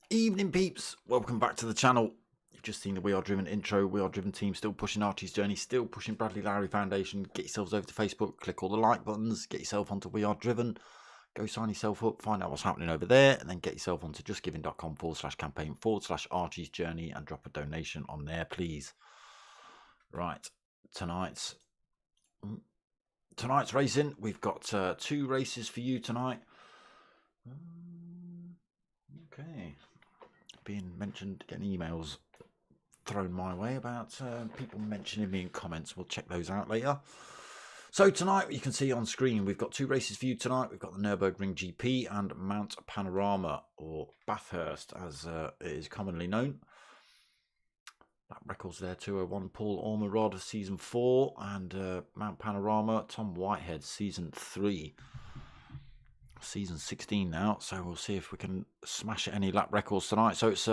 Evening peeps, welcome back to the channel. You've just seen the We Are Driven intro. We Are Driven team still pushing Archie's journey, still pushing Bradley Lowry Foundation. Get yourselves over to Facebook, click all the like buttons, get yourself onto We Are Driven, go sign yourself up, find out what's happening over there, and then get yourself onto justgiving.com/campaign/Archie's journey and drop a donation on there, please. Right, tonight's racing, we've got 2 races for you tonight. Okay. Being mentioned, getting emails thrown my way about people mentioning me in comments. We'll check those out later. So tonight, you can see on screen, we've got 2 races for you tonight. We've got the Nurburgring Gp and Mount Panorama, or Bathurst as it is commonly known. That record's there, 201 Paul Ormerod, Season 4, and Mount Panorama, Tom Whitehead, Season 3. Season 16 now, so we'll see if we can smash any lap records tonight. So it's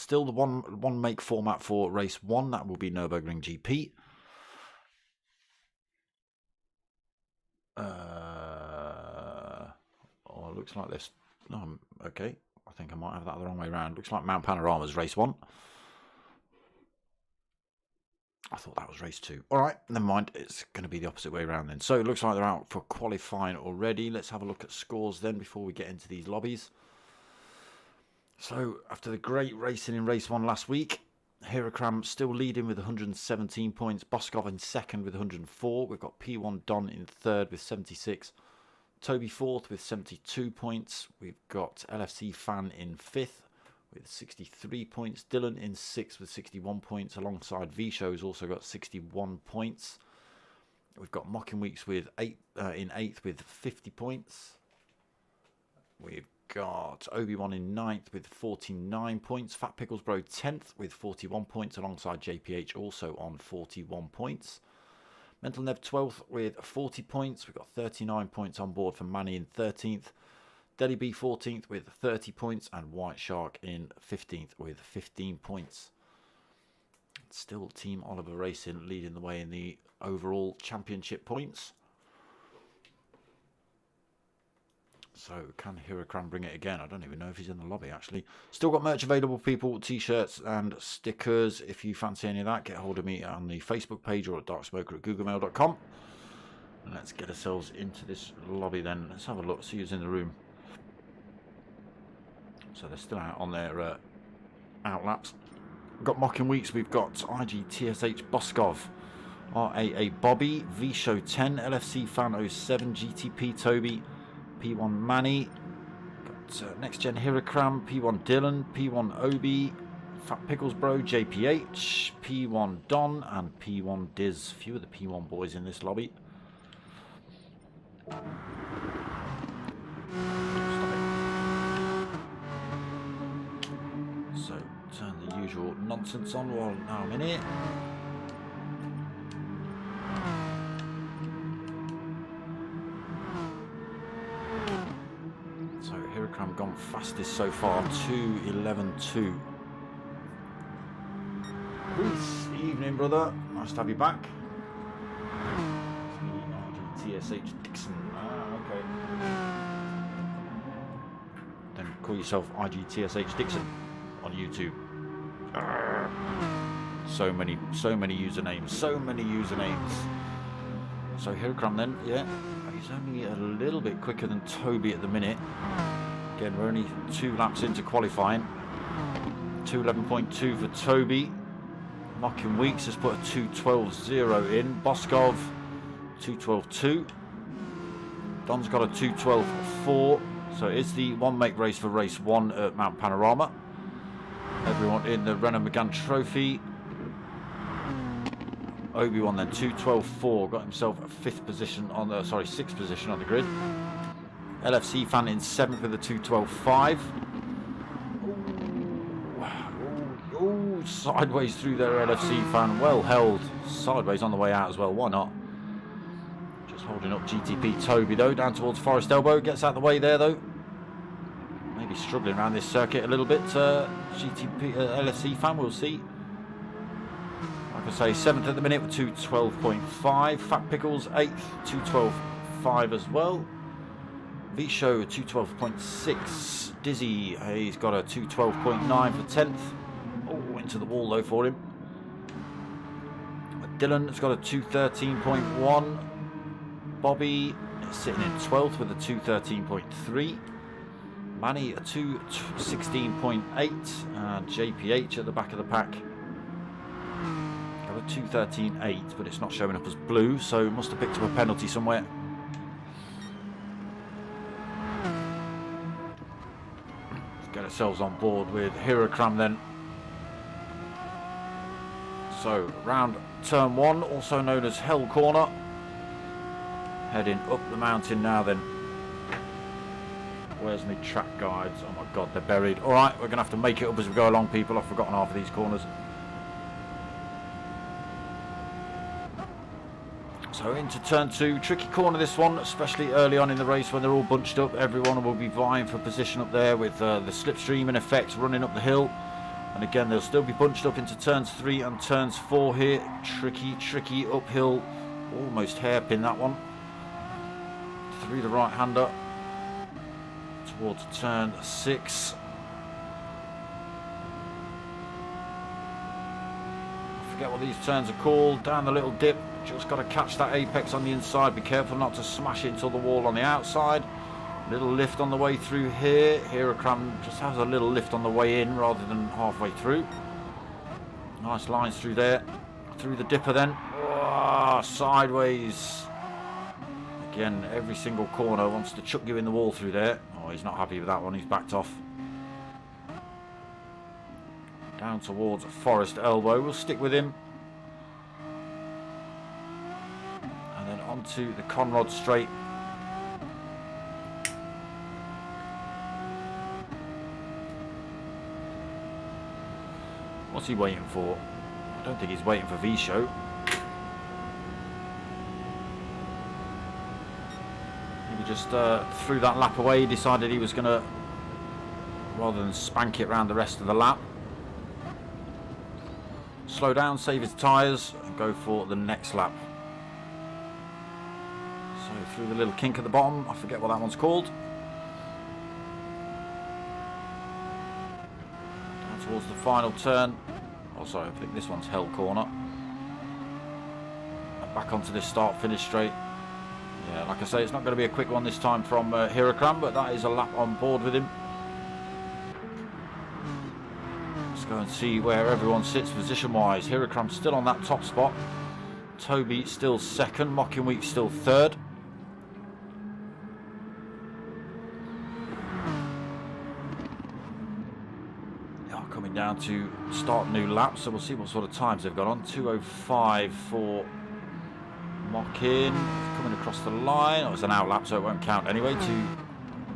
still the one make format for race 1. That will be Nurburgring GP. Oh, it looks like this. No, okay. I think I might have that the wrong way around. Looks like Mount Panorama's race 1. I thought that was race 2. All right, never mind. It's going to be the opposite way around then. So it looks like they're out for qualifying already. Let's have a look at scores then before we get into these lobbies. So after the great racing in race 1 last week, Hirakram still leading with 117 points. Boskov in second with 104. We've got P1 Don in third with 76. Toby fourth with 72 points. We've got LFC Fan in fifth with 63 points. Dylan in 6th with 61 points, alongside V-Show's also got 61 points. We've got Mocking Weeks with in 8th with 50 points. We've got Obi-Wan in 9th with 49 points. Fat Pickles Bro 10th with 41 points, alongside JPH also on 41 points. Mental Nev 12th with 40 points. We've got 39 points on board for Manny in 13th. Deli B 14th with 30 points, and White Shark in 15th with 15 points. Still Team Oliver Racing leading the way in the overall championship points. So can Hirakram bring it again? I don't even know if he's in the lobby actually. Still got merch available, people, t-shirts and stickers. If you fancy any of that, get hold of me on the Facebook page or at darksmoker@googlemail.com. And let's get ourselves into this lobby then. Let's have a look, see who's in the room. So they're still out on their outlaps. We've got Mocking Weeks. We've got IGTSH Boskov, RAA Bobby, V-Show 10, LFC Fan 07, GTP Toby, P1 Manny. Got Next Gen Hirakram, P1 Dylan, P1 Obi, Fat Pickles Bro, JPH, P1 Don, and P1 Diz. Few of the P1 boys in this lobby. So turn the usual nonsense on while I'm in here. So Hirakram gone fastest so far, 2:11.2. Peace, evening brother, nice to have you back. TSH Dixon, okay. Then call yourself IGTSH Dixon on YouTube. So many usernames, So Hirakram then, yeah, he's only a little bit quicker than Toby at the minute. Again, we're only 2 laps into qualifying. 2:11.2 for Toby. Mocking Weeks has put a 2:12.0 in. Boskov 2:12.2. Don's got a 2:12.4, so it's the one-make race for race 1 at Mount Panorama. Everyone in the Renault Megane Trophy. Obi-Wan then 2:12.4, got himself a 6th position on the grid. LFC fan in 7th with a 2:12.5. Ooh, sideways through there, LFC fan, well held. Sideways on the way out as well, why not? Just holding up GTP Toby though, down towards Forest Elbow, gets out the way there though. Maybe struggling around this circuit a little bit, LFC fan, we'll see. Like I say, 7th at the minute with 2:12.5. Fat Pickles 8th, 2:12.5 as well. V-Show 2:12.6. Dizzy, he's got a 2:12.9 for 10th. Oh, into the wall though for him. Dylan's got a 2:13.1. Bobby is sitting in 12th with a 2:13.3. Manny a 2:16.8. And JPH at the back of the pack. Got a 2:13.8, but it's not showing up as blue, so must have picked up a penalty somewhere. Let's get ourselves on board with Hirokram then. So, round turn 1, also known as Hell Corner. Heading up the mountain now then. Where's my track guides? Oh my god, they're buried. Alright, we're going to have to make it up as we go along, people. I've forgotten half of these corners. So into turn 2, tricky corner this one, especially early on in the race when they're all bunched up. Everyone will be vying for position up there with the slipstream in effect running up the hill. And again, they'll still be bunched up into turns 3 and turns 4 here. Tricky uphill, almost hairpin that one. Through the right-hander towards turn 6. I forget what these turns are called. Down the little dip, just got to catch that apex on the inside. Be careful not to smash into the wall on the outside. Little lift on the way through here. Hirokram just has a little lift on the way in rather than halfway through. Nice lines through there. Through the dipper then. Oh, sideways. Again, every single corner wants to chuck you in the wall through there. Oh, he's not happy with that one. He's backed off. Down towards Forest Elbow. We'll stick with him. And then onto the Conrod Straight. What's he waiting for? I don't think he's waiting for V-Show. He just threw that lap away. He decided he was going to, rather than spank it around the rest of the lap, slow down, save his tyres, and go for the next lap. So through the little kink at the bottom, I forget what that one's called. Down towards the final turn. Oh, sorry, I think this one's Hell Corner. And back onto this start-finish straight. Yeah, like I say, it's not going to be a quick one this time from Hirokram, but that is a lap on board with him. Let's go and see where everyone sits position-wise. Hirokram still on that top spot. Toby still 2nd. Mockinweek still 3rd. Coming down to start new laps, so we'll see what sort of times they've got on. 2:05 for Mockin, coming across the line. Oh, it's an out lap, so it won't count anyway.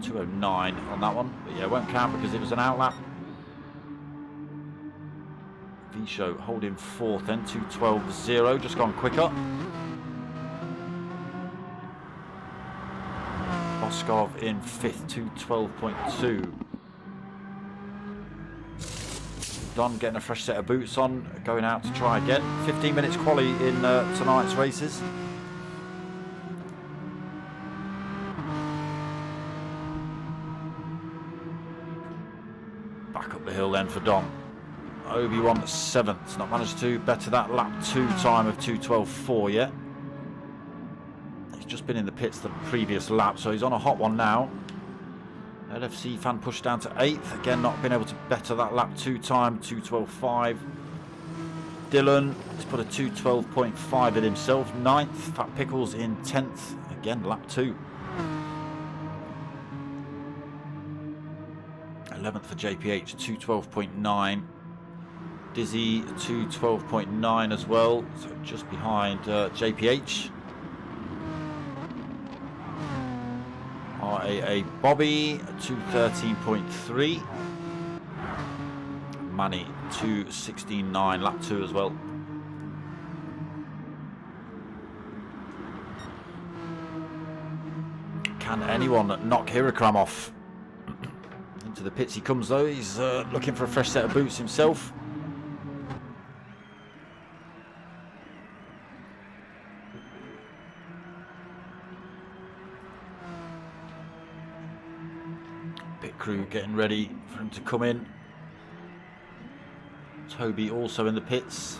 2:09 on that one, but yeah, it won't count because it was an out lap. V-Show holding 4th then, 2:12.0, just gone quicker. Boskov in 5th, 2:12.2. Don getting a fresh set of boots on, going out to try again. 15 minutes quali in tonight's races. Back up the hill then for Don. Obi-Wan 7th, not managed to better that lap 2 time of 2:12.4 yet. He's just been in the pits the previous lap, so he's on a hot one now. LFC fan pushed down to 8th. Again, not been able to better that lap 2 time, 2:12.5. Dylan has put a 2:12.5 in himself. 9th. Fat Pickles in 10th. Again, lap 2. 11th for JPH, 2:12.9. Dizzy, 2:12.9 as well, so just behind JPH. RAA Bobby, 2:13.3. Manny, 2:16.9, lap 2 as well. Can anyone knock Hirakram off? Into the pits he comes though. He's looking for a fresh set of boots himself. Pit crew getting ready for him to come in. Toby also in the pits.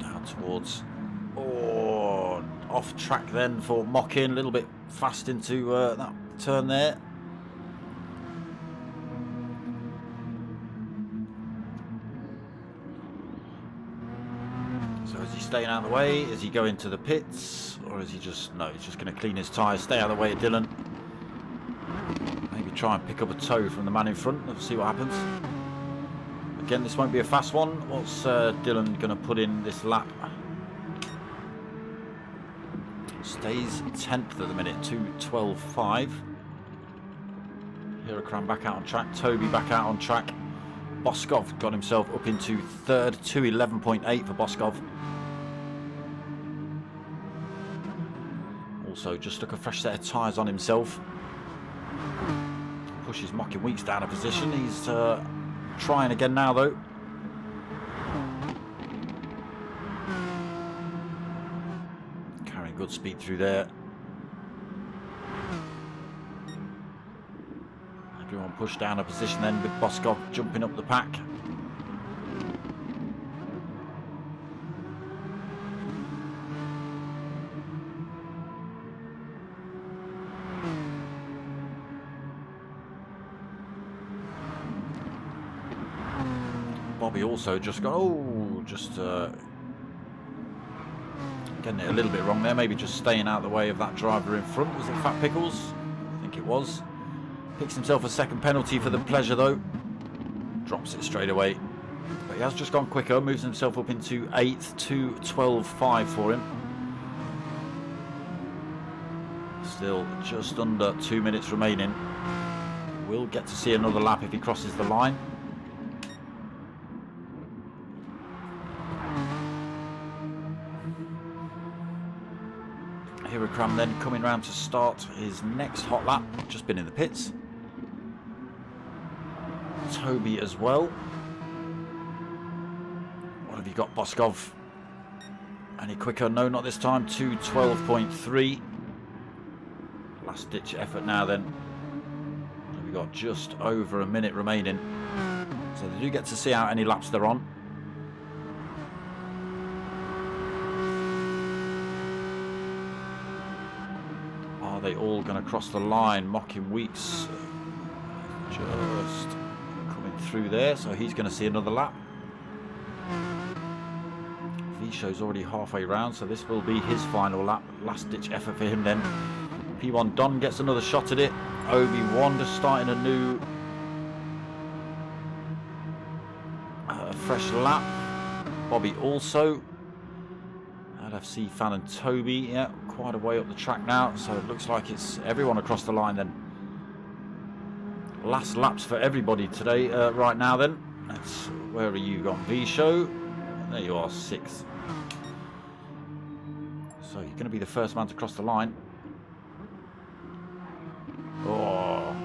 Down towards... Oh, off track then for Mockin. A little bit fast into that turn there. So is he staying out of the way? Is he going to the pits? Or is he just... No, he's just going to clean his tyres. Stay out of the way of Dylan. Maybe try and pick up a toe from the man in front. Let's see what happens. Again, this won't be a fast one. What's Dylan going to put in this lap? Stays 10th at the minute, 2:12.5. Hirakram back out on track. Toby back out on track. Boskov got himself up into 3rd, 2:11.8 for Boskov. Also just took a fresh set of tyres on himself. Pushes Mockin Weeks down a position. He's trying again now though. Carrying good speed through there. Everyone pushed down a position then with Boskov jumping up the pack. Bobby also just got, getting it a little bit wrong there. Maybe just staying out of the way of that driver in front. Was it Fat Pickles? I think it was. Picks himself a second penalty for the pleasure though. Drops it straight away. But he has just gone quicker. Moves himself up into 8th, 2:12.5 for him. Still just under 2 minutes remaining. We'll get to see another lap if he crosses the line. Hirakram then coming round to start his next hot lap. Just been in the pits. Toby as well. What have you got, Boskov? Any quicker? No, not this time. 2:12.3. Last ditch effort now then. We've got just over a minute remaining. So they do get to see how any laps they're on. Are they all going to cross the line? Mockin Weeks just coming through there, so he's going to see another lap. Visho's already halfway round, so this will be his final lap. Last ditch effort for him then. P1 Don gets another shot at it. Obi-Wan just starting a new fresh lap. Bobby also. LFC Fan and Toby, yeah, quite a way up the track now, so it looks like it's everyone across the line then. Last laps for everybody today, right now then. That's, where are you gone? V-Show. There you are, 6th. So you're going to be the first man to cross the line. Oh.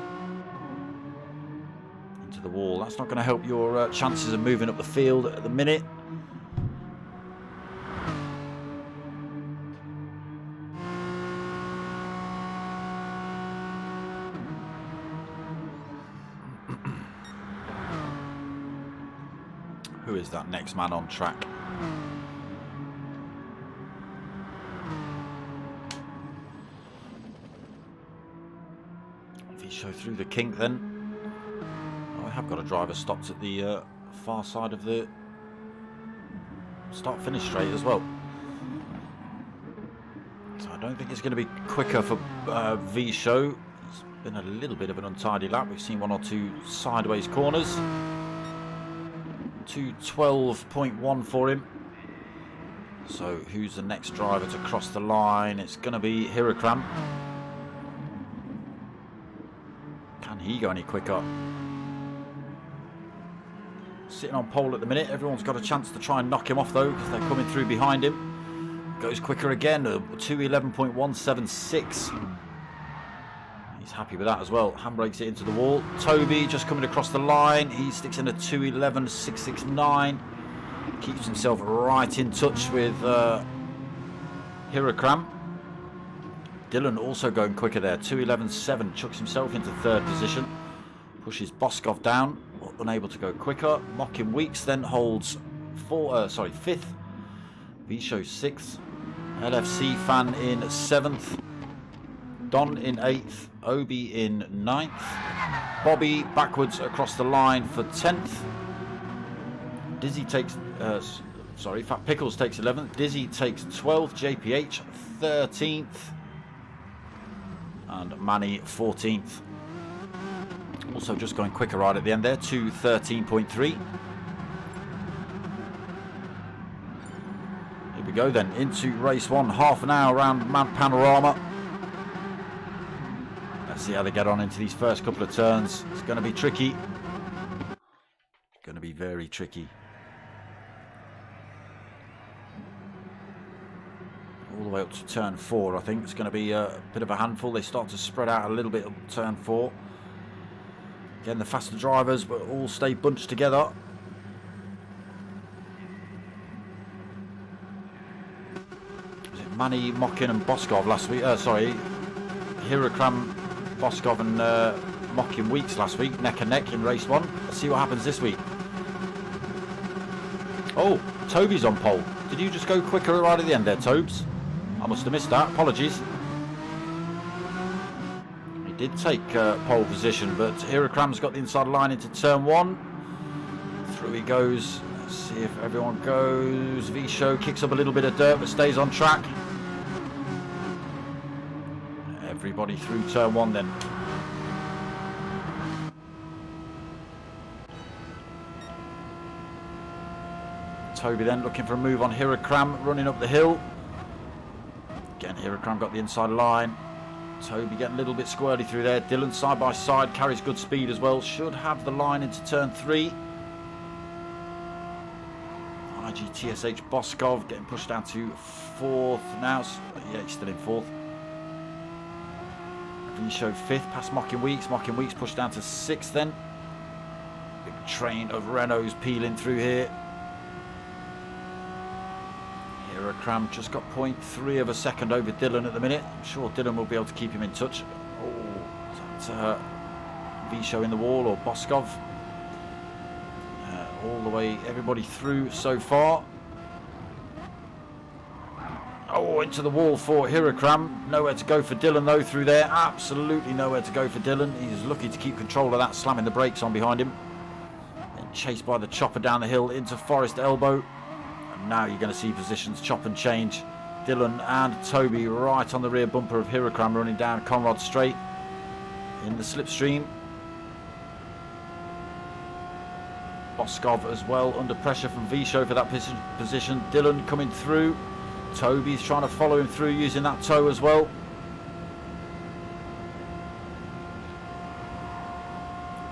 Into the wall. That's not going to help your chances of moving up the field at the minute. Who is that next man on track? If he show through the kink then. Oh, I have got a driver stopped at the far side of the start-finish straight as well. So I don't think it's going to be quicker for V-Show. It's been a little bit of an untidy lap. We've seen 1 or 2 sideways corners. 2:12.1 for him. So who's the next driver to cross the line? It's going to be Hirakram. Can he go any quicker? Sitting on pole at the minute. Everyone's got a chance to try and knock him off though, because they're coming through behind him. Goes quicker again. 2:11.176. He's happy with that as well. Handbrakes it into the wall. Toby just coming across the line. He sticks in a 2:11.669. Keeps himself right in touch with Hirakram. Dylan also going quicker there. 2:11.7. Chucks himself into 3rd position. Pushes Boskov down. Unable to go quicker. Mocking Weeks then holds 5th. V-Show 6th. LFC Fan in 7th. Don in 8th. Obi in 9th. Bobby backwards across the line for 10th. Dizzy takes, Fat Pickles takes 11th. Dizzy takes 12th. JPH 13th. And Manny 14th. Also just going quicker right at the end there. 2:13.3. Here we go then into race 1. Half an hour around Mount Panorama. Let's see how they get on into these first couple of turns. It's going to be tricky. Going to be very tricky. All the way up to turn 4, I think. It's going to be a bit of a handful. They start to spread out a little bit on turn 4. Again, the faster drivers, but all stay bunched together. Was it Manny, Mokin and Boskov last week? Hirakram, Boskov and Mokin Weeks last week, neck and neck in race 1. Let's see what happens this week. Oh, Toby's on pole. Did you just go quicker right at the end there, Tobes? I must have missed that. Apologies. He did take pole position, but Hirakram's got the inside line into turn 1. Through he goes. Let's see if everyone goes. V-Show kicks up a little bit of dirt, but stays on track. Everybody through turn 1 then. Toby then looking for a move on Hirakram, running up the hill. Again, Hirakram got the inside line. Toby getting a little bit squirrely through there. Dylan side by side, carries good speed as well. Should have the line into turn 3. IGTSH Boskov getting pushed down to 4th now. Yeah, he's still in 4th. He showed 5th past Mocking Weeks. Mocking Weeks pushed down to 6th then. Big train of Renaults peeling through here. Hirakram just got 0.3 of a second over Dylan at the minute. I'm sure Dylan will be able to keep him in touch. Oh, that's V-Show in the wall or Boskov. All the way, everybody through so far. Oh, into the wall for Hirakram. Nowhere to go for Dylan though through there. Absolutely nowhere to go for Dylan. He's lucky to keep control of that, slamming the brakes on behind him. Then chased by the chopper down the hill into Forest Elbow. And now you're going to see positions chop and change. Dylan and Toby right on the rear bumper of Hirakram, running down Conrad Straight in the slipstream. Boskov as well under pressure from V-Show for that position. Dylan coming through. Toby's trying to follow him through using that toe as well.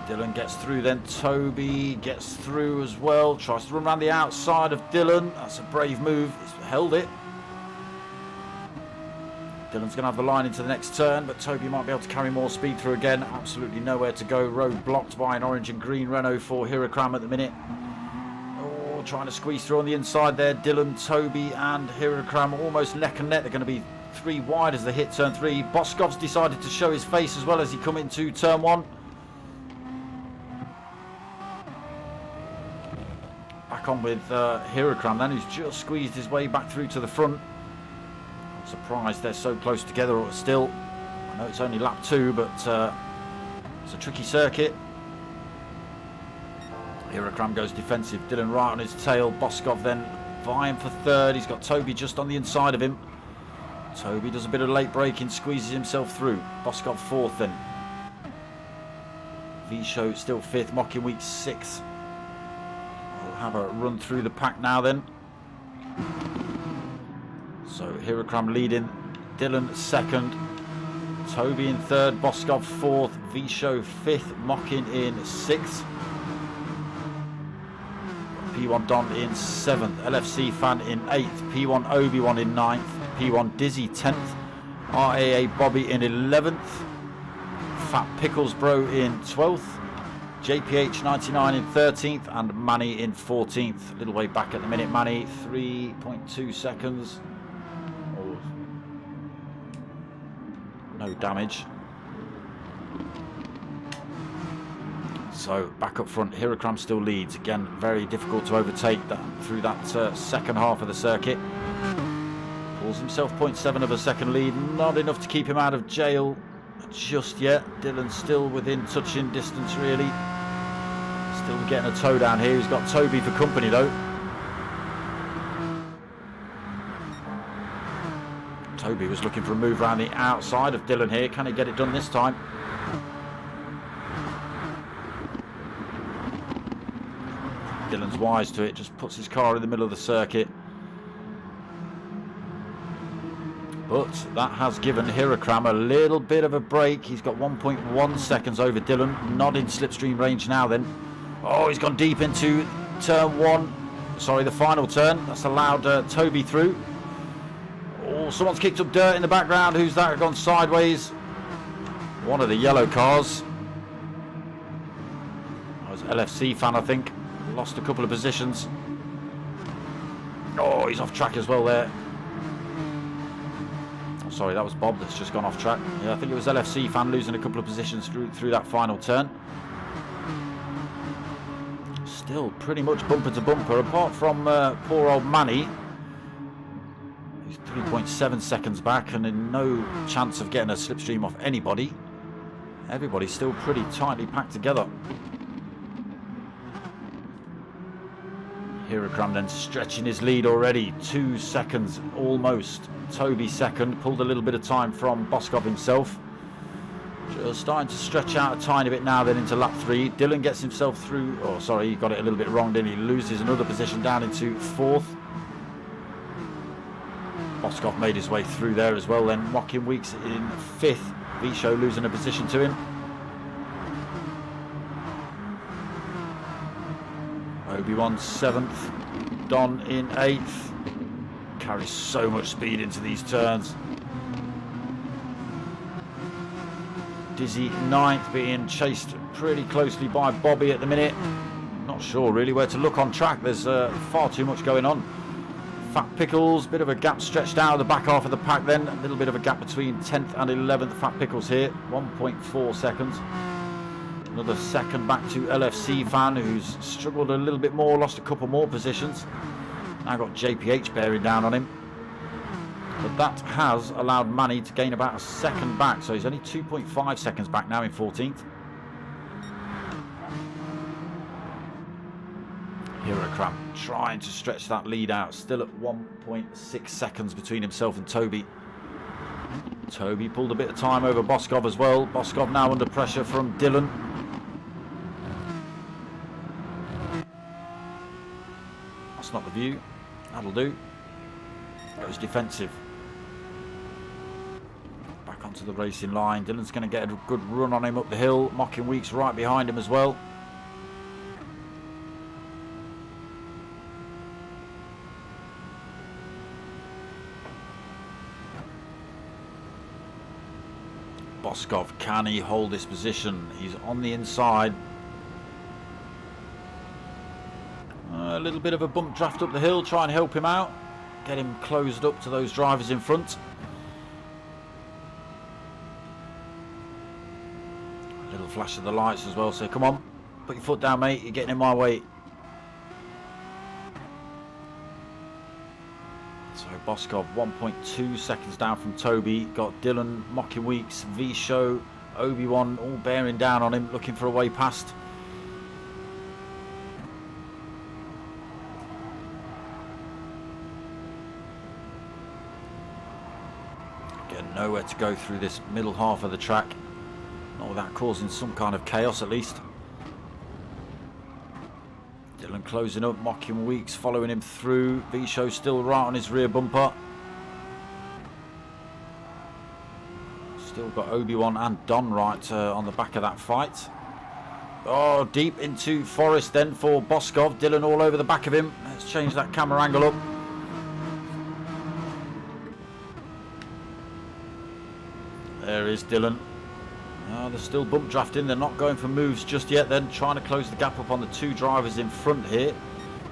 Dylan gets through then. Toby gets through as well. Tries to run around the outside of Dylan. That's a brave move. He's held it. Dylan's going to have the line into the next turn, but Toby might be able to carry more speed through again. Absolutely nowhere to go. Road blocked by an orange and green Renault for Hirakram at the minute. Oh, trying to squeeze through on the inside there. Dylan, Toby and Hirakram almost neck and neck. They're going to be 3 wide as they hit turn 3. Boskov's decided to show his face as well as he come into turn 1. Back on with Hirakram then, who's just squeezed his way back through to the front. Surprised they're so close together still. I know it's only lap 2, but it's a tricky circuit. Hirakram goes defensive. Dylan right on his tail. Boskov then vying for 3rd. He's got Toby just on the inside of him. Toby does a bit of late braking, squeezes himself through. Boskov 4th then. V-Show still 5th, Mocking Week 6th. We'll have a run through the pack now then. So Hirakram leading, Dylan 2nd, Toby in 3rd, Boskov 4th, V-Show 5th, Mocking in 6th. P1 Don in 7th, LFC Fan in 8th, P1 Obi-Wan in 9th, P1 Dizzy 10th, RAA Bobby in 11th, Fat Pickles Bro in 12th, JPH 99 in 13th, and Manny in 14th. A little way back at the minute, Manny, 3.2 seconds. Oh, no damage. So back up front, Hirakram still leads. Again, very difficult to overtake that through that second half of the circuit. Pulls himself 0.7 of a second lead. Not enough to keep him out of jail just yet. Dylan's still within touching distance, really. Still getting a tow down here. He's got Toby for company, though. Toby was looking for a move around the outside of Dylan here. Can he get it done this time? Dylan's wise to it, just puts his car in the middle of the circuit. But that has given Hirakram a little bit of a break. He's got 1.1 seconds over Dylan. Not in slipstream range now then. Oh, he's gone deep into turn 1. Sorry, the final turn. That's allowed Toby through. Oh, someone's kicked up dirt in the background. Who's that? Gone sideways. One of the yellow cars. That was LFC Fan, I think. Lost a couple of positions. Oh, he's off track as well there. Oh, sorry, that was Bob that's just gone off track. Yeah, I think it was LFC Fan losing a couple of positions through that final turn. Still pretty much bumper to bumper, apart from poor old Manny. He's 3.7 seconds back and in no chance of getting a slipstream off anybody. Everybody's still pretty tightly packed together. Hirakram then stretching his lead already, 2 seconds almost. Toby second, pulled a little bit of time from Boskov himself. Just starting to stretch out a tiny bit now then into lap 3. Dylan gets himself through, oh sorry, he got it a little bit wrong, then he loses another position down into 4th. Boskov made his way through there as well then. Mocking Weeks in 5th, V-Show losing a position to him. Obi-Wan 7th, Don in 8th. Carries so much speed into these turns. Dizzy 9th, being chased pretty closely by Bobby at the minute. Not sure really where to look on track. There's far too much going on. Fat Pickles, bit of a gap stretched out of the back half of the pack then. A little bit of a gap between 10th and 11th. Fat Pickles here, 1.4 seconds. Another second back to LFC Fan, who's struggled a little bit more, lost a couple more positions. Now got JPH bearing down on him. But that has allowed Manny to gain about a second back, so he's only 2.5 seconds back now in 14th. Hirakram trying to stretch that lead out, still at 1.6 seconds between himself and Toby. Toby pulled a bit of time over Boskov as well. Boskov now under pressure from Dylan. That's not the view. That'll do. Goes defensive. Back onto the racing line. Dylan's going to get a good run on him up the hill. Mocking Weeks right behind him as well. Boskov, can he hold this position? He's on the inside. A little bit of a bump draft up the hill, try and help him out. Get him closed up to those drivers in front. A little flash of the lights as well, so come on, put your foot down mate, you're getting in my way. So Boskov 1.2 seconds down from Toby. Got Dylan, Mocking Weeks, V-Show, Obi-Wan all bearing down on him, looking for a way past. nowhere to go through this middle half of the track. Not without causing some kind of chaos at least. Dylan closing up, Mocking Weeks following him through. V-Show still right on his rear bumper. Still got Obi-Wan and Don right on the back of that fight. Oh, deep into Forest then for Boskov. Dylan all over the back of him. Let's change that camera angle up. There is Dylan. They're still bump drafting. They're not going for moves just yet then. Trying to close the gap up on the two drivers in front here.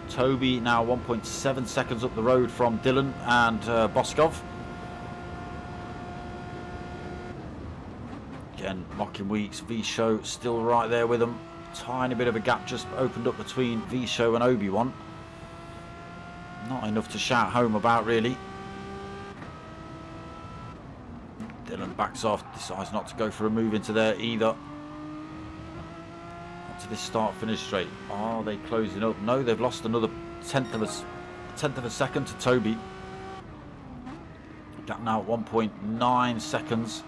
Toby now 1.7 seconds up the road from Dylan and Boskov. Again, Mocking Weeks, V-Show still right there with them. Tiny bit of a gap just opened up between V-Show and Obi-Wan. Not enough to shout home about really. Dylan backs off, decides not to go for a move into there either. Up to this start-finish straight. Are they closing up? No, they've lost another tenth of a second to Toby. Gap now at 1.9 seconds.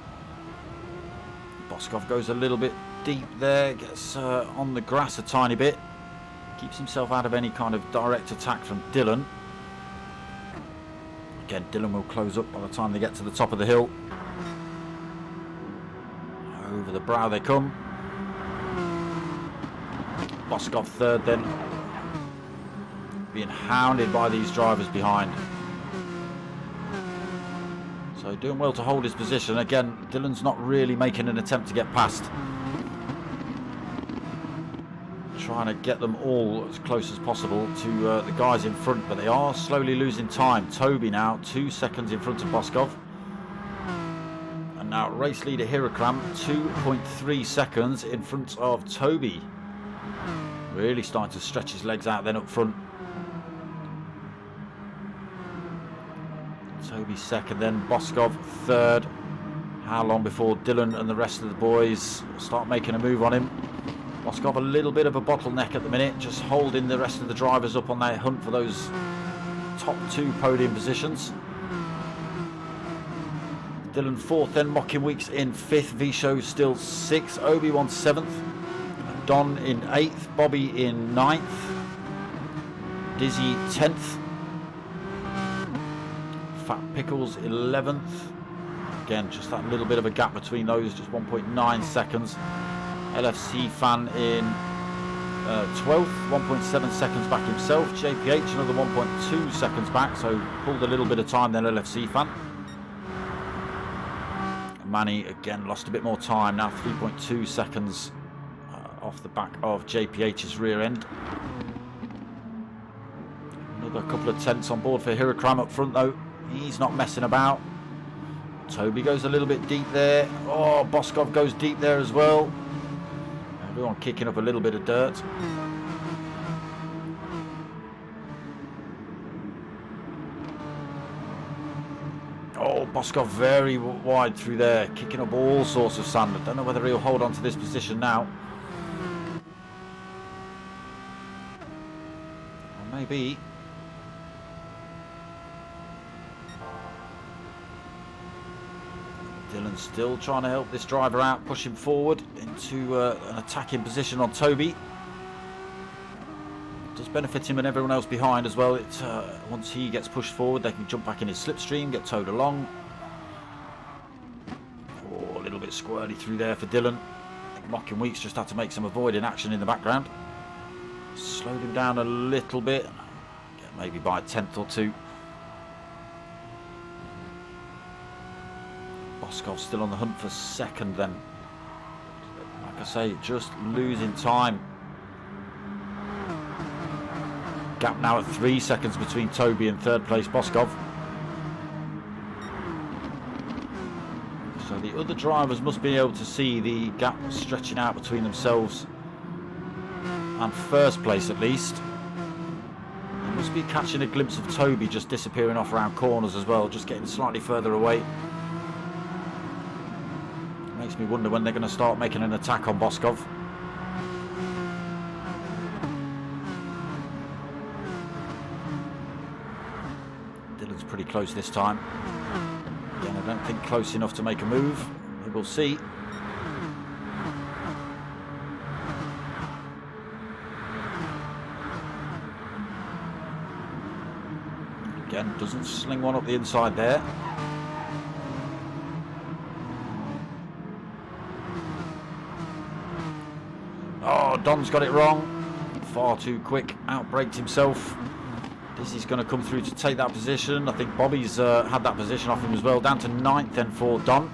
Boskov goes a little bit deep there, gets on the grass a tiny bit. Keeps himself out of any kind of direct attack from Dylan. Again, Dylan will close up by the time they get to the top of the hill. Over the brow they come. Boskov third then. Being hounded by these drivers behind. So doing well to hold his position. Again, Dylan's not really making an attempt to get past. Trying to get them all as close as possible to the guys in front, but they are slowly losing time. Toby now 2 seconds in front of Boskov. And now race leader Hirakram 2.3 seconds in front of Toby. Really starting to stretch his legs out then up front. Toby second, then Boskov third. How long before Dylan and the rest of the boys start making a move on him? Boskov a little bit of a bottleneck at the minute, just holding the rest of the drivers up on their hunt for those top two podium positions. Dylan fourth, then Mocking Weeks in fifth, V-Show still sixth, Obi-Wan seventh, Don in eighth, Bobby in ninth, Dizzy 10th, Fat Pickles 11th. Again, just that little bit of a gap between those, just 1.9 seconds. LFC Fan in 12th, 1.7 seconds back himself. JPH another 1.2 seconds back, so pulled a little bit of time then LFC Fan. Manny again lost a bit more time, now 3.2 seconds off the back of JPH's rear end. Another couple of tenths on board for Hirakram up front though. He's not messing about. Toby goes a little bit deep there. Oh, Boskov goes deep there as well. Everyone kicking up a little bit of dirt. Oh, Boskov very wide through there, kicking up all sorts of sand. I don't know whether he'll hold on to this position now. Or maybe. Dylan still trying to help this driver out, push him forward into an attacking position on Toby. Does benefit him and everyone else behind as well. Once he gets pushed forward, they can jump back in his slipstream, get towed along. Oh, a little bit squirty through there for Dylan. Mocking Weeks just had to make some avoiding action in the background. Slowed him down a little bit, maybe by a tenth or two. Boskov still on the hunt for second then. Like I say, just losing time. Gap now at 3 seconds between Toby and third place Boskov. So the other drivers must be able to see the gap stretching out between themselves and first place at least. They must be catching a glimpse of Toby just disappearing off around corners as well, just getting slightly further away. Makes me wonder when they're going to start making an attack on Boskov. Dylan's pretty close this time. Again, I don't think close enough to make a move. We will see. Again, doesn't sling one up the inside there. Oh, Don's got it wrong. Far too quick. Outbraked himself. Dizzy's going to come through to take that position. I think Bobby's had that position off him as well. Down to 9th then for Don.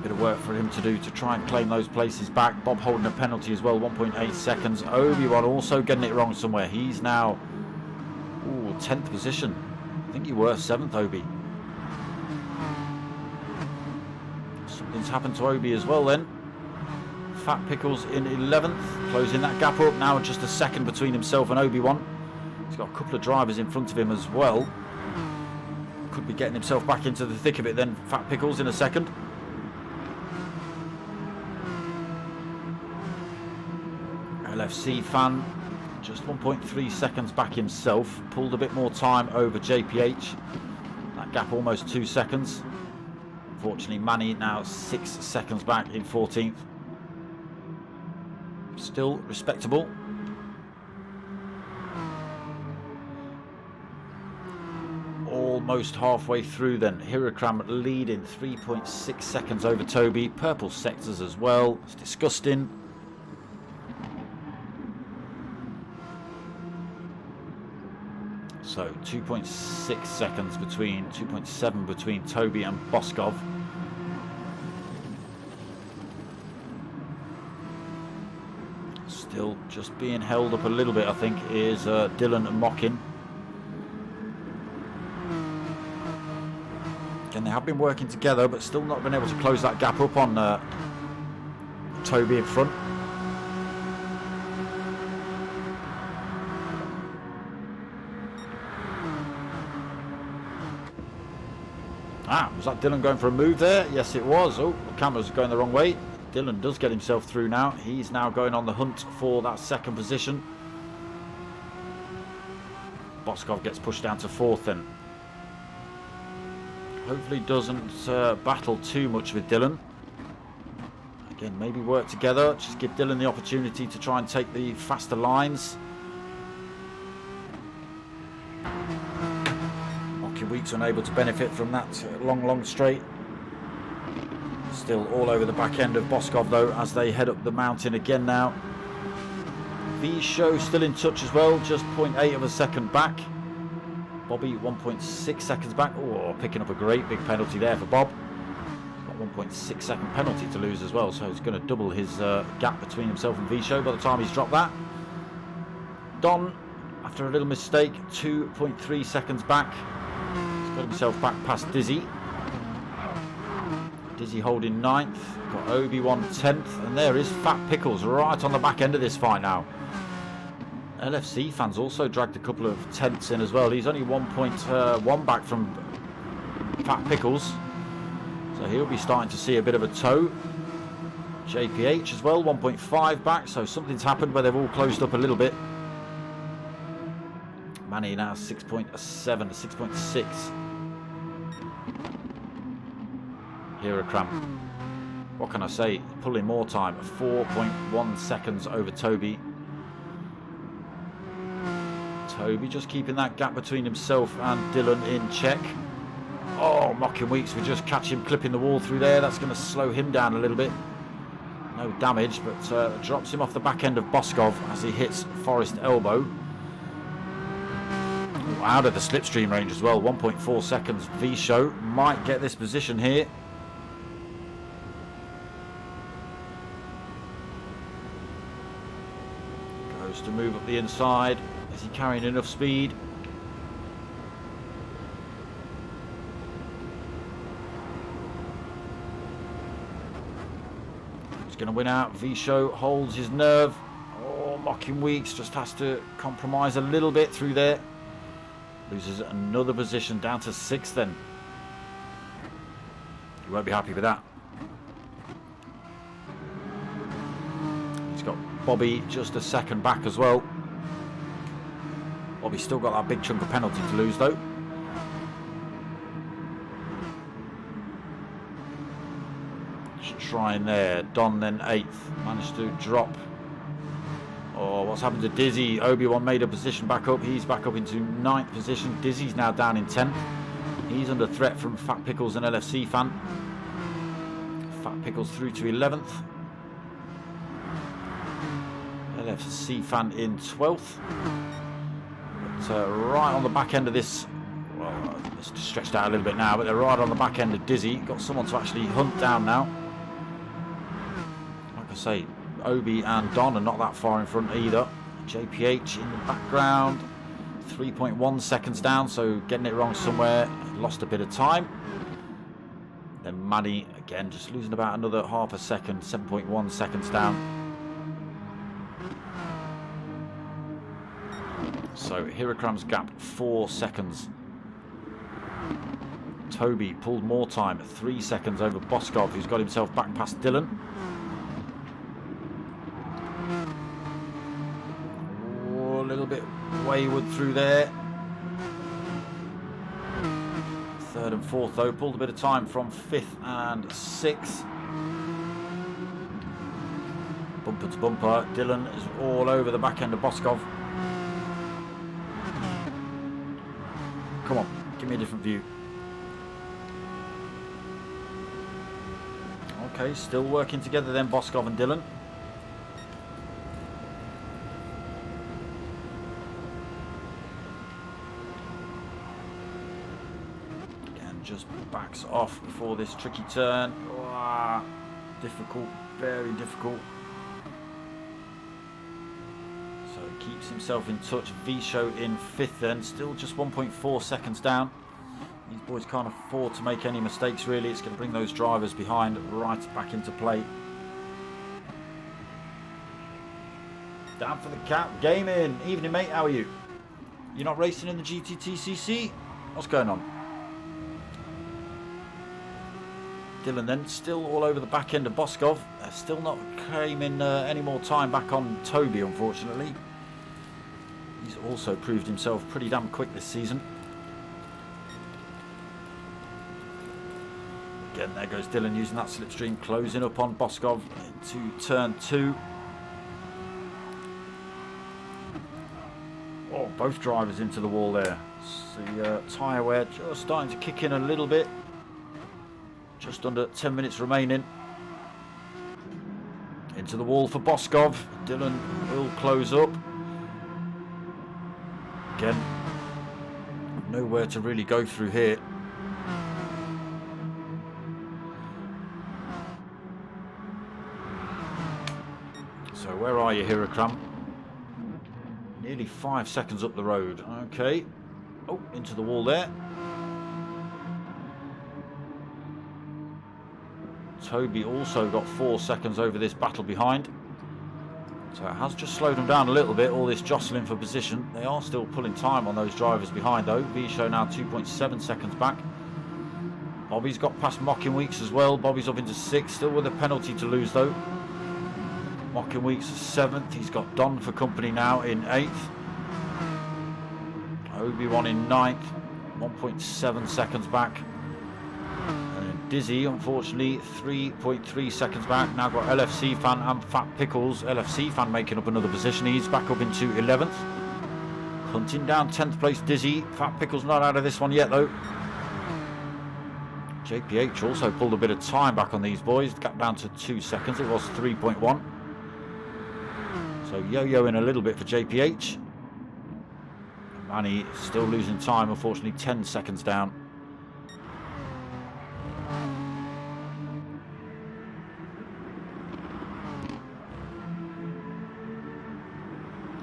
Bit of work for him to do to try and claim those places back. Bob holding a penalty as well, 1.8 seconds. Obi-Wan also getting it wrong somewhere. He's now 10th position. I think you were 7th, Obi. Something's happened to Obi as well then. Fat Pickles in 11th, closing that gap up. Now just a second between himself and Obi-Wan. He's got a couple of drivers in front of him as well. Could be getting himself back into the thick of it then, Fat Pickles, in a second. LFC fan, just 1.3 seconds back himself. Pulled a bit more time over JPH. That gap almost 2 seconds. Unfortunately, Manny now 6 seconds back in 14th. Still respectable. Almost halfway through then. Hirakram leading 3.6 seconds over Toby. Purple sectors as well. It's disgusting. So 2.6 seconds between, 2.7 between Toby and Boskov. Still just being held up a little bit, I think, is Dylan and Mockin. Again, they have been working together, but still not been able to close that gap up on Toby in front. Was that Dylan going for a move there? Yes, it was. Oh, the camera's going the wrong way. Dylan does get himself through now. He's now going on the hunt for that second position. Boskov gets pushed down to 4th then. Hopefully doesn't battle too much with Dylan. Again, maybe work together. Just give Dylan the opportunity to try and take the faster lines. Weeks unable to benefit from that long straight. Still all over the back end of Boskov though as they head up the mountain again now. V-Show still in touch as well, just 0.8 of a second back. Bobby 1.6 seconds back. Oh, picking up a great big penalty there for Bob. Got 1.6 second penalty to lose as well, so he's going to double his gap between himself and V-Show by the time he's dropped that. Don, after a little mistake, 2.3 seconds back. Got himself back past Dizzy. Dizzy holding 9th. Got Obi-Wan 10th. And there is Fat Pickles right on the back end of this fight now. LFC fans also dragged a couple of tenths in as well. He's only 1.1 back from Fat Pickles. So he'll be starting to see a bit of a toe. JPH as well, 1.5 back. So something's happened where they've all closed up a little bit. Manny now 6.7 to 6.6. Hirakram. What can I say? Pulling more time. 4.1 seconds over Toby. Toby just keeping that gap between himself and Dylan in check. Oh, Mocking Weeks. We just catch him clipping the wall through there. That's going to slow him down a little bit. No damage, but drops him off the back end of Boskov as he hits Forest Elbow. Out of the slipstream range as well, 1.4 seconds. V-Show might get this position here. Goes to move up the inside. Is he carrying enough speed? He's going to win out. V-Show holds his nerve. Oh, Mocking Weeks just has to compromise a little bit through there. Loses another position down to 6th then. You won't be happy with that. He's got Bobby just a second back as well. Bobby's still got that big chunk of penalty to lose though. Just trying there. Don then 8th. Managed to drop. Oh, what's happened to Dizzy? Obi-Wan made a position back up. He's back up into 9th position. Dizzy's now down in 10th. He's under threat from Fat Pickles and LFC Fan. Fat Pickles through to 11th. LFC Fan in 12th. But right on the back end of this, well, it's stretched out a little bit now, but they're right on the back end of Dizzy. Got someone to actually hunt down now. Like I say, Obi and Don are not that far in front either. JPH in the background, 3.1 seconds down, so getting it wrong somewhere, lost a bit of time. Then Maddie again just losing about another half a second, 7.1 seconds down. So Hirokram's gap 4 seconds. Toby pulled more time, 3 seconds over Boskov, who's got himself back past Dylan. Oh, a little bit wayward through there. 3rd and 4th though, pulled a bit of time from 5th and 6th. Bumper to bumper, Dylan is all over the back end of Boskov. Come on, give me a different view. Okay, still working together then, Boskov and Dylan. Again, just backs off before this tricky turn. Wow, difficult, very difficult. So he keeps himself in touch. V-Show in 5th then, still just 1.4 seconds down. These boys can't afford to make any mistakes really. It's going to bring those drivers behind right back into play. Down for the count. Game in. Evening mate, how are you? You're not racing in the GTTCC? What's going on? Dylan then still all over the back end of Boskov. Still not claiming any more time back on Toby, unfortunately. He's also proved himself pretty damn quick this season. Again, there goes Dylan using that slipstream, closing up on Boskov into turn 2. Oh, both drivers into the wall there. The tyre wear just starting to kick in a little bit. Just under 10 minutes remaining. Into the wall for Boskov. Dylan will close up. Again, nowhere to really go through here. So where are you, Hirokram? Nearly 5 seconds up the road. Okay. Oh, into the wall there. Toby also got 4 seconds over this battle behind. So it has just slowed them down a little bit, all this jostling for position. They are still pulling time on those drivers behind though. V-Show now 2.7 seconds back. Bobby's got past Mocking Weeks as well. Bobby's up into 6th, still with a penalty to lose though. Mocking Weeks is 7th. He's got Don for company now in 8th. Obi-Wan in 9th, 1.7 seconds back. Dizzy, unfortunately, 3.3 seconds back. Now got LFC Fan and Fat Pickles. LFC Fan making up another position. He's back up into 11th. Hunting down 10th place Dizzy. Fat Pickles not out of this one yet, though. JPH also pulled a bit of time back on these boys. Gap down to 2 seconds. It was 3.1. So yo-yoing a little bit for JPH. Manny still losing time, unfortunately, 10 seconds down.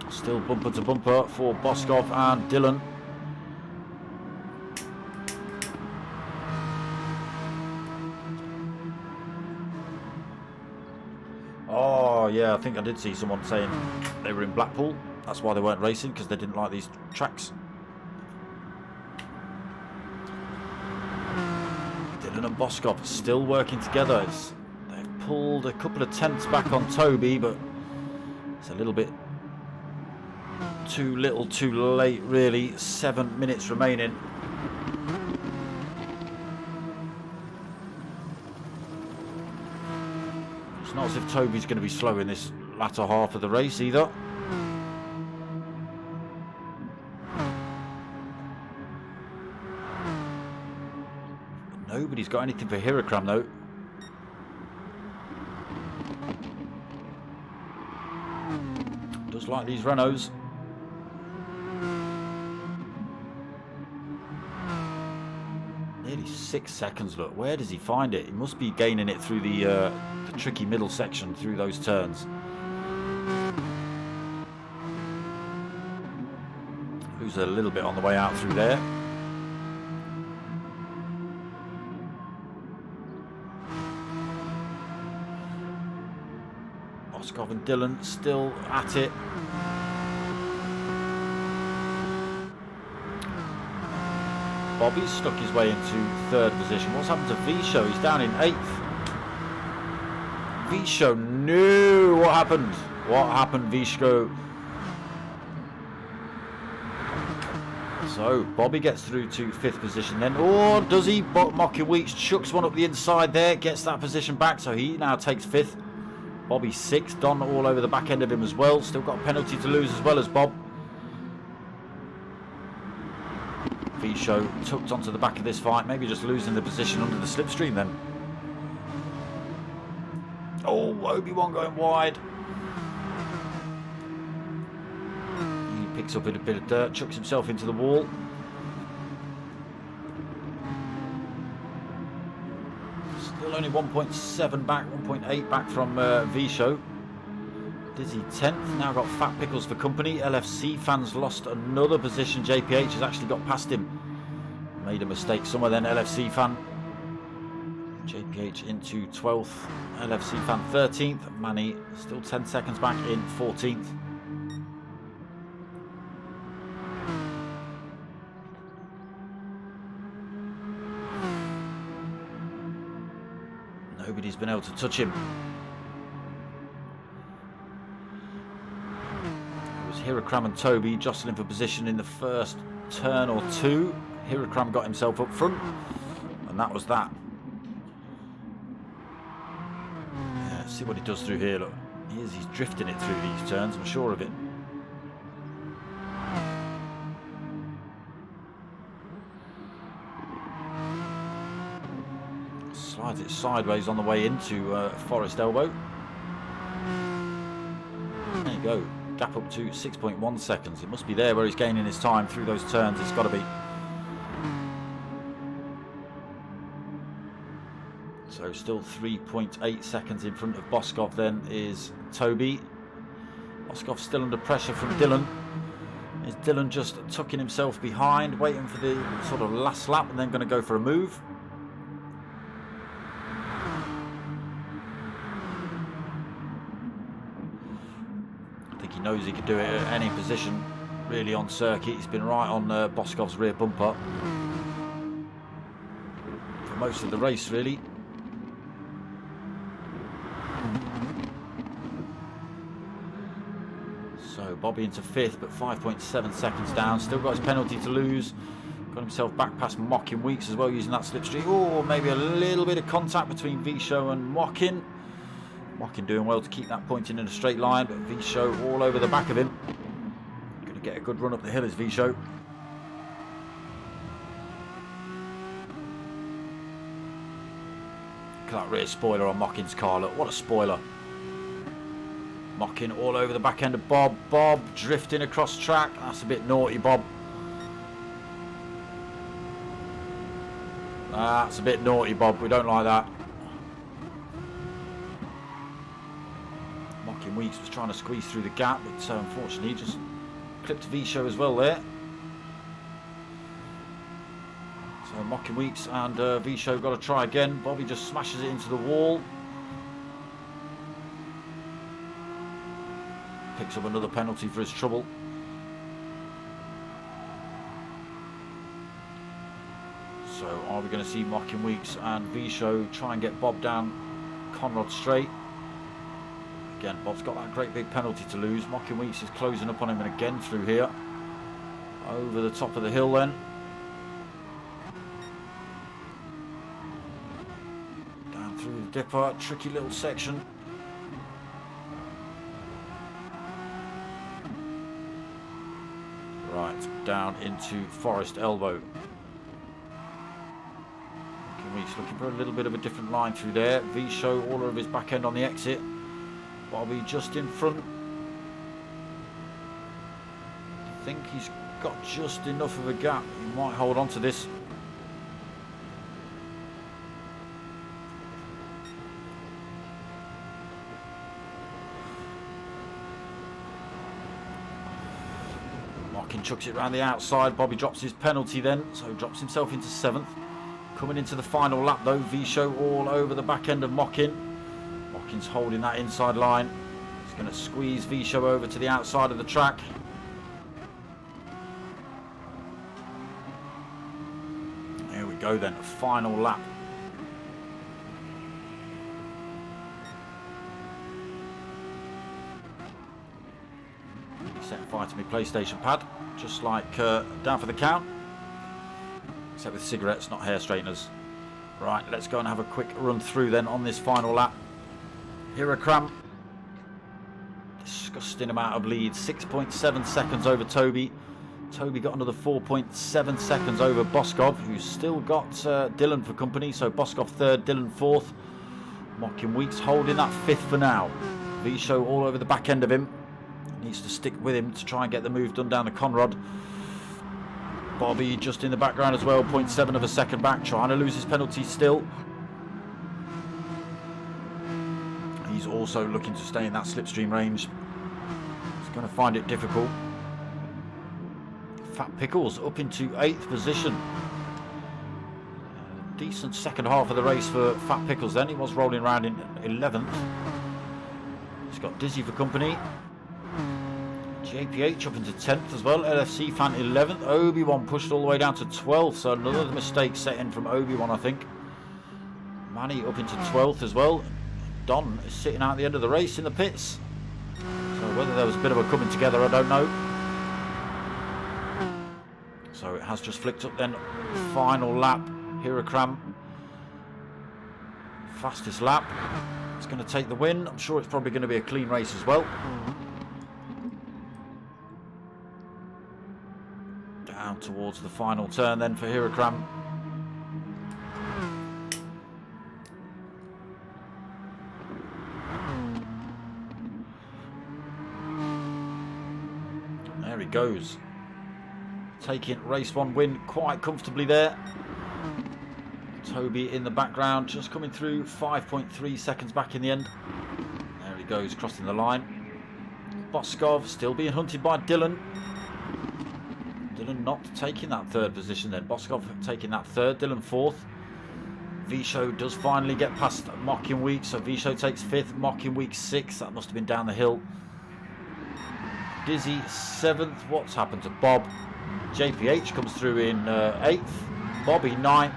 Still bumper to bumper for Boskov and Dylan. Oh yeah, I think I did see someone saying they were in Blackpool. That's why they weren't racing, because they didn't like these tracks. Dylan and Boskov still working together. They've pulled a couple of tenths back on Toby, but it's a little bit Too little, too late, really. 7 minutes remaining. It's not as if Toby's going to be slow in this latter half of the race either. Nobody's got anything for Hirakram though. Does like these Renaults. Nearly 6 seconds, look. Where does he find it? He must be gaining it through the tricky middle section, through those turns. Who's a little bit on the way out through there. Boskov and Dillon still at it. Bobby's stuck his way into third position. What's happened to Visho? He's down in 8th. Visho, no! What happened? What happened, Visho? So, Bobby gets through to 5th position then. Oh, does he? Mocky Weeks chucks one up the inside there, gets that position back, so he now takes 5th. Bobby 6th, Don all over the back end of him as well. Still got a penalty to lose as well as Bob. Visho tucked onto the back of this fight, maybe just losing the position under the slipstream then. Oh, Obi-Wan going wide. He picks up a bit of dirt, chucks himself into the wall. Still only 1.7 back, 1.8 back from Visho. Dizzy 10th, now got Fat Pickles for company. LFC fans lost another position. JPH has actually got past him. Made a mistake somewhere then, LFC fan. JPH into 12th, LFC fan 13th. Manny still 10 seconds back in 14th. Nobody's been able to touch him. Hirakram and Toby jostling for position in the first turn or two. Hirakram got himself up front, and that was that. Yeah, see what he does through here. Look, he's drifting it through these turns, I'm sure of it. Slides it sideways on the way into Forest Elbow. There you go. Gap up to 6.1 seconds. It must be there where he's gaining his time through those turns. It's got to be. So still 3.8 seconds in front of Boskov then is Toby. Boskov still under pressure from Dillon. Is Dillon just tucking himself behind, waiting for the sort of last lap and then going to go for a move? He knows he can do it at any position really on circuit. He's been right on Boskov's rear bumper for most of the race really. So Bobby into 5th but 5.7 seconds down, still got his penalty to lose. Got himself back past Mockin Weeks as well using that slipstream. Oh, maybe a little bit of contact between Visho and Mockin. Mockin doing well to keep that pointing in a straight line, but Visho all over the back of him. Going to get a good run up the hill is Visho. Look at that rear spoiler on Mockin's car. Look, what a spoiler. Mockin all over the back end of Bob. Bob drifting across track. That's a bit naughty, Bob. That's a bit naughty, Bob. We don't like that. Weeks was trying to squeeze through the gap, but unfortunately just clipped Visho as well there. So Mockin Weeks and Visho got to try again. Bobby just smashes it into the wall. Picks up another penalty for his trouble. So are we going to see Mockin Weeks and Visho try and get Bob down Conrod straight? Again, Bob's got that great big penalty to lose. Mocking Weeks is closing up on him, and again through here. Over the top of the hill then. Down through the dipper, tricky little section. Right, down into Forest Elbow. Weeks looking for a little bit of a different line through there. V-Show all over his back end on the exit. Bobby just in front. I think he's got just enough of a gap. He might hold on to this. Mockin chucks it around the outside. Bobby drops his penalty then, so drops himself into 7th. Coming into the final lap though, V-Show all over the back end of Mockin. Mockin's holding that inside line. He's going to squeeze V-Show over to the outside of the track. Here we go then, final lap. Set fire to my PlayStation pad, just like down for the count. Except with cigarettes, not hair straighteners. Right, let's go and have a quick run through then on this final lap. Hirakram, disgusting amount of lead, 6.7 seconds over Toby. Toby got another 4.7 seconds over Boskov, who's still got Dylan for company. So Boskov 3rd, Dylan 4th. Mocking Weeks holding that 5th for now. V-Show all over the back end of him. Needs to stick with him to try and get the move done down to Conrad. Bobby just in the background as well, 0.7 of a second back, trying to lose his penalty still. He's also looking to stay in that slipstream range. He's going to find it difficult. Fat Pickles up into 8th position. Decent second half of the race for Fat Pickles then. He was rolling around in 11th. He's got Dizzy for company. JPH up into 10th as well. LFC fan 11th. Obi-Wan pushed all the way down to 12th. So another mistake set in from Obi-Wan, I think. Manny up into 12th as well. Don is sitting out at the end of the race in the pits. So whether there was a bit of a coming together, I don't know. So it has just flicked up then. Final lap. Hirakram. Fastest lap. It's going to take the win. I'm sure it's probably going to be a clean race as well. Down towards the final turn then for Hirakram. There he goes. Taking race 1 win quite comfortably there. Toby in the background, just coming through, 5.3 seconds back in the end. There he goes, crossing the line. Boskov still being hunted by Dylan. Dylan not taking that 3rd position then. Boskov taking that 3rd, Dylan 4th. V-Show does finally get past Mocking Week, so V-Show takes 5th, Mocking Week 6th. That must have been down the hill. Dizzy 7th. What's happened to Bob? JPH comes through in 8th. Bobby 9th.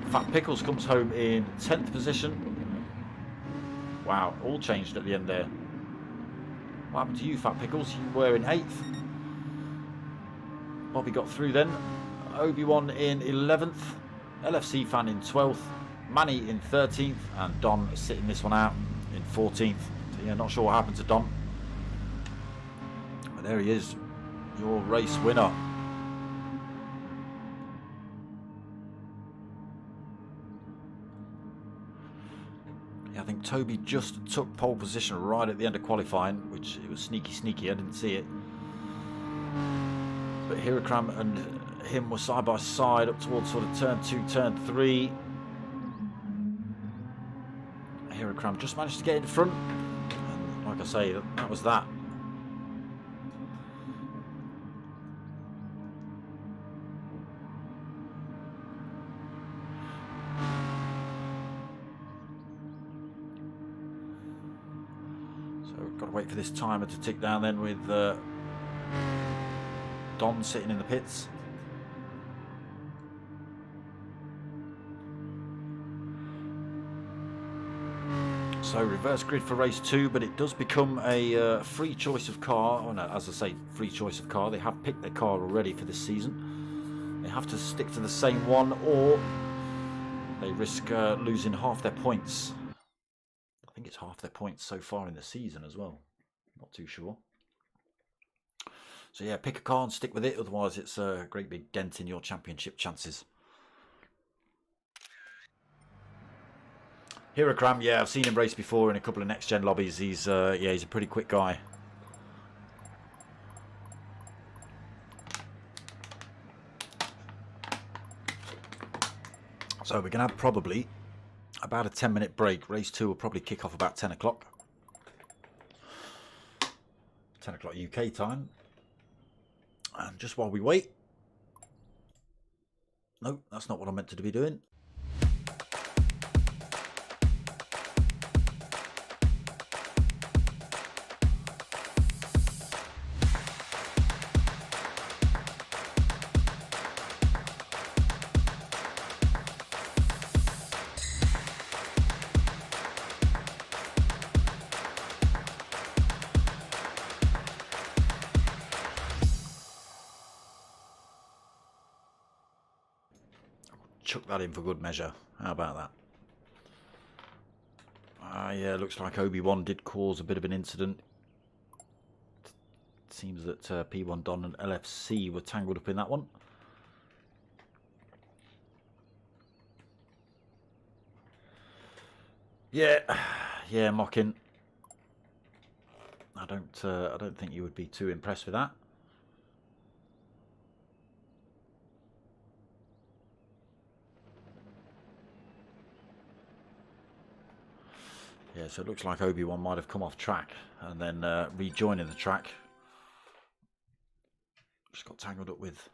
Fat Pickles comes home in 10th position. Wow, all changed at the end there. What happened to you, Fat Pickles? You were in 8th. Bobby got through then. Obi-Wan in 11th. LFC fan in 12th. Manny in 13th. And Don sitting this one out in 14th. So yeah, not sure what happened to Don. But there he is, your race winner. I think Toby just took pole position right at the end of qualifying, which it was sneaky. I didn't see it. But Hirakram and him were side by side up towards sort of turn 2, turn 3. Hirakram just managed to get in front. And like I say, that was that. Got to wait for this timer to tick down then with Don sitting in the pits. So So reverse grid for race 2, but it does become a free choice of car. Oh, no, as I say, free choice of car. They have picked their car already for this season. They have to stick to the same one, or they risk losing half their points. I think it's half their points so far in the season as well. Not too sure. So yeah, pick a car and stick with it. Otherwise, it's a great big dent in your championship chances. Hirakram, yeah, I've seen him race before in a couple of next gen lobbies. He's yeah, he's a pretty quick guy. So we're gonna have probably about a 10-minute break. Race 2 will probably kick off about 10 o'clock. 10 o'clock UK time. And just while we wait. No, that's not what I meant to be doing. Chuck that in for good measure. How about that? Yeah, looks like Obi-Wan did cause a bit of an incident. It seems that P1 Don and LFC were tangled up in that one. Yeah, yeah, Mockin. I don't think you would be too impressed with that. Yeah, so it looks like Obi-Wan might have come off track and then rejoining the track. Just got tangled up with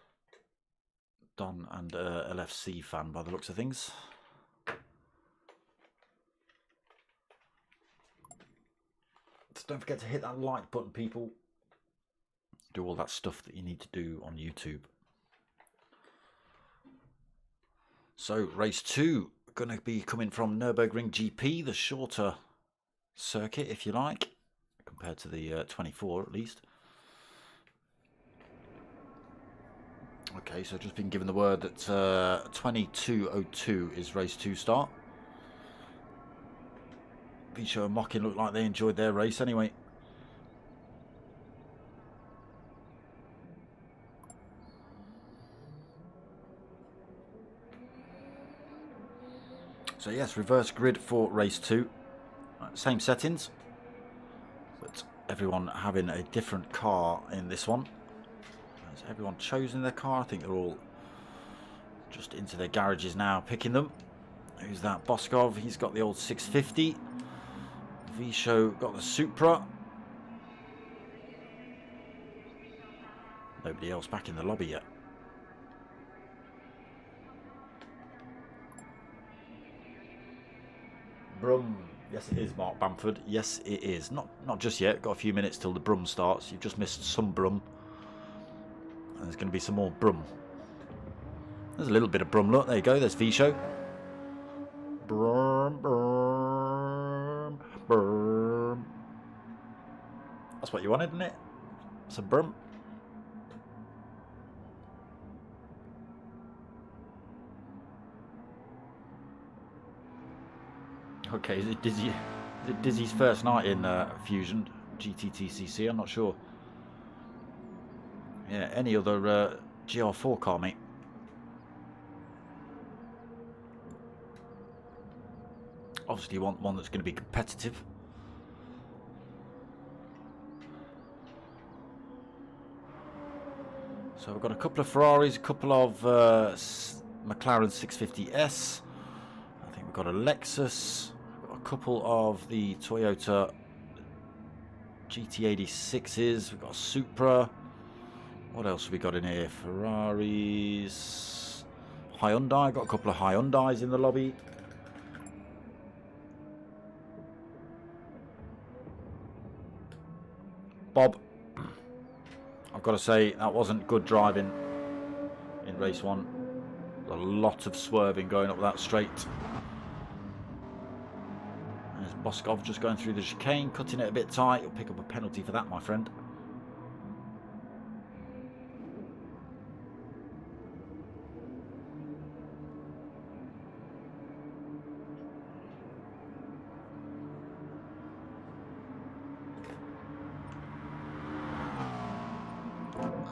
Don and LFC fan by the looks of things. So don't forget to hit that like button, people. Do all that stuff that you need to do on YouTube. So race 2 going to be coming from Nurburgring Gp, the shorter circuit, if you like, compared to the 24 at least. Okay, so just been given the word that 22:02 is race 2 start. Vicho and Mockin look like they enjoyed their race anyway. So yes, reverse grid for race 2. Same settings, but everyone having a different car in this one. Has everyone chosen their car? I think they're all just into their garages now picking them. Who's that? Boskov, he's got the old 650. Visho got the Supra. Nobody else back in the lobby yet. Brum. Yes, it is, Mark Bamford. Yes, it is. Not just yet. Got a few minutes till the Brum starts. You've just missed some Brum. And there's going to be some more Brum. There's a little bit of Brum. Look, there you go. There's Visho. Brum, brum, brum. That's what you wanted, isn't it? Some Brum. Okay, is it Dizzy's first night in Fusion GTTCC? I'm not sure. Yeah, any other GR4 car, mate? Obviously, you want one that's going to be competitive. So we've got a couple of Ferraris, a couple of McLaren 650S. I think we've got a Lexus. A couple of the Toyota GT86s. We've got a Supra. What else have we got in here? Ferraris. Hyundai. Got a couple of Hyundais in the lobby. Bob, I've got to say that wasn't good driving in race 1. A lot of swerving going up that straight. There's Boskov just going through the chicane, cutting it a bit tight. You'll pick up a penalty for that, my friend.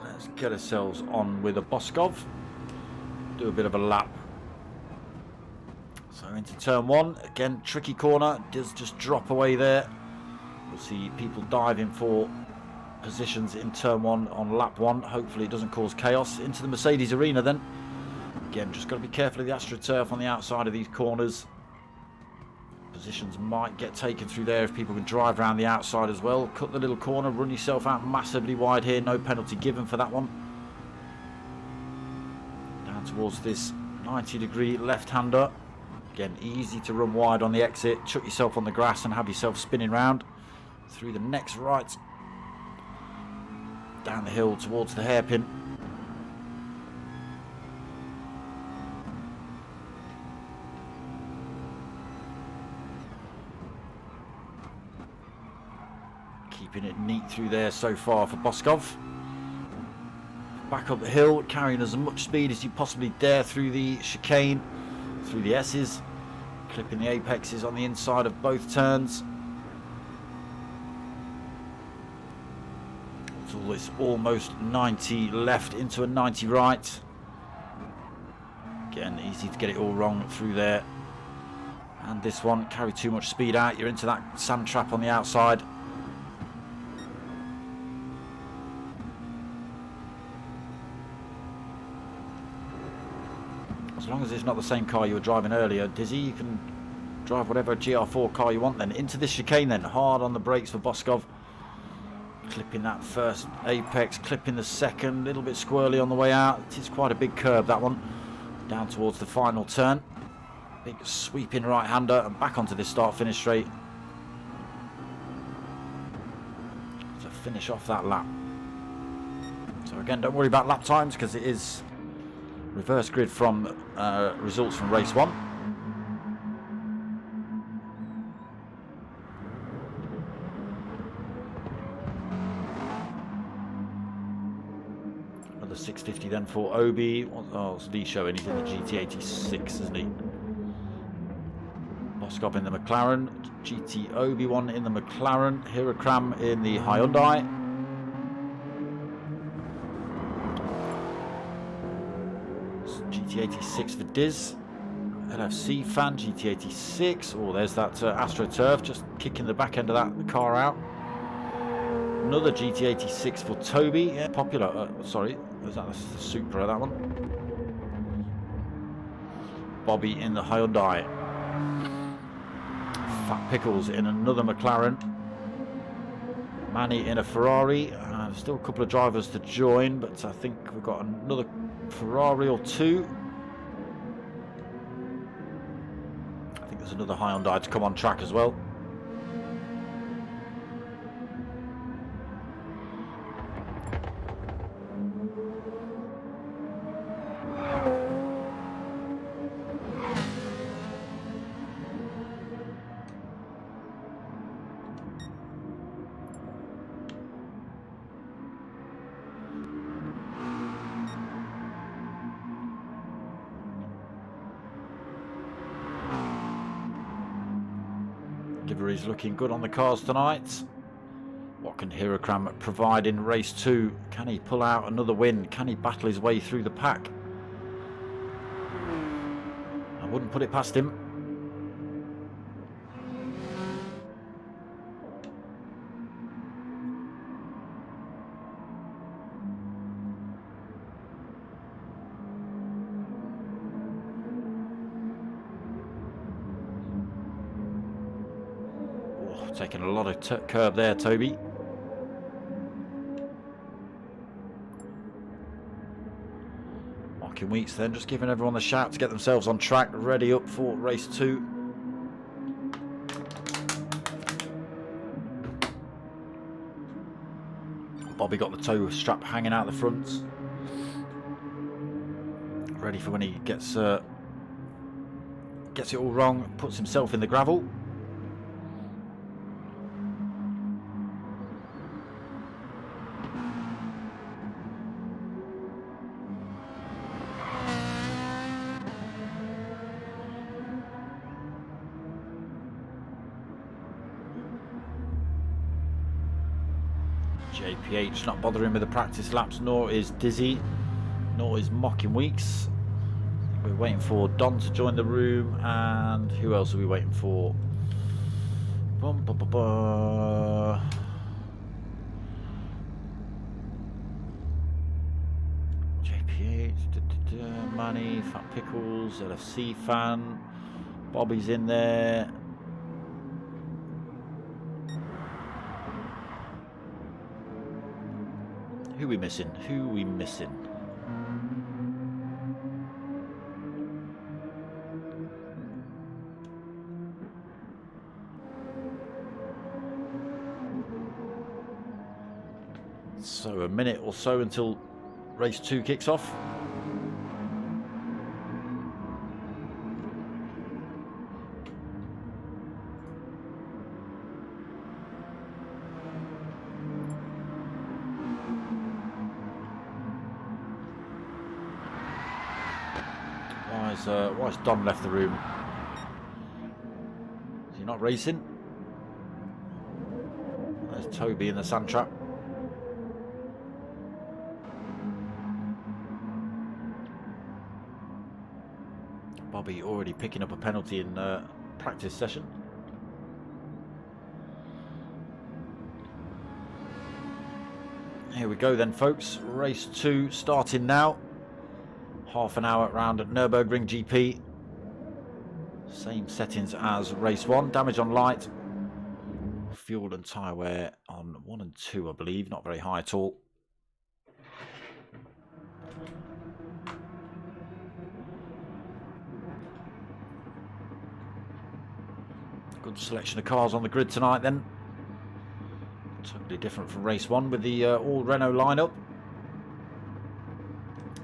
Let's get ourselves on with a Boskov. Do a bit of a lap. So into turn one, again tricky corner, does just drop away there. We'll see people diving for positions in turn one on lap one. Hopefully it doesn't cause chaos. Into the Mercedes arena then. Again, just got to be careful of the AstroTurf on the outside of these corners. Positions might get taken through there if people can drive around the outside as well. Cut the little corner, run yourself out massively wide here. No penalty given for that one. Down towards this 90-degree left-hander. Again, easy to run wide on the exit. Chuck yourself on the grass and have yourself spinning round. Through the next right. Down the hill towards the hairpin. Keeping it neat through there so far for Boskov. Back up the hill, carrying as much speed as you possibly dare through the chicane, through the S's, clipping the apexes on the inside of both turns. Until it's almost 90 left into a 90 right. Again, easy to get it all wrong through there. And this one, carry too much speed out, you're into that sand trap on the outside. As long as it's not the same car you were driving earlier, Dizzy, you can drive whatever GR4 car you want then. Into this chicane then, hard on the brakes for Boskov. Clipping that first apex, clipping the second, a little bit squirrely on the way out. It is quite a big curb, that one. Down towards the final turn. Big sweeping right-hander and back onto this start-finish straight. To finish off that lap. So again, don't worry about lap times because it is reverse grid from results from race one. Another 650 then for Obi. Oh, it's Lee showing he's in the GT86, isn't he? Boskov in the McLaren. GT Obi-Wan in the McLaren. Hirakram in the Hyundai. GT86 for Diz. LFC fan, GT86. Oh, there's that AstroTurf just kicking the back end of that car out. Another GT86 for Toby. Yeah, popular. Sorry, was that the Supra, that one? Bobby in the Hyundai. Fat Pickles in another McLaren. Manny in a Ferrari. Still a couple of drivers to join, but I think we've got another Ferrari or two. I think there's another Hyundai to come on track as well. Livery's looking good on the cars tonight. What can Hirakram provide in race 2? Can he pull out another win? Can he battle his way through the pack? I wouldn't put it past him. Taking a lot of curb there, Toby. Marking Weeks then, just giving everyone the shout to get themselves on track, ready up for race 2. Bobby got the tow strap hanging out the front. Ready for when he gets it all wrong, puts himself in the gravel. JPH not bothering with the practice laps, nor is Dizzy, nor is Mocking Weeks. We're waiting for Don to join the room, and who else are we waiting for? JPH, Manny, Fat Pickles, LFC Fan, Bobby's in there. Who we missing? Who we missing? So a minute or so until race 2 kicks off. Why's Don left the room? Is he not racing? There's Toby in the sand trap. Bobby already picking up a penalty in practice session. Here we go then, folks. Race 2 starting now. Half an hour round at Nurburgring Gp. Same settings as race 1. Damage on light. Fuel and tyre wear on 1 and 2, I believe. Not very high at all. Good selection of cars on the grid tonight then. Totally different from race 1 with the all Renault lineup.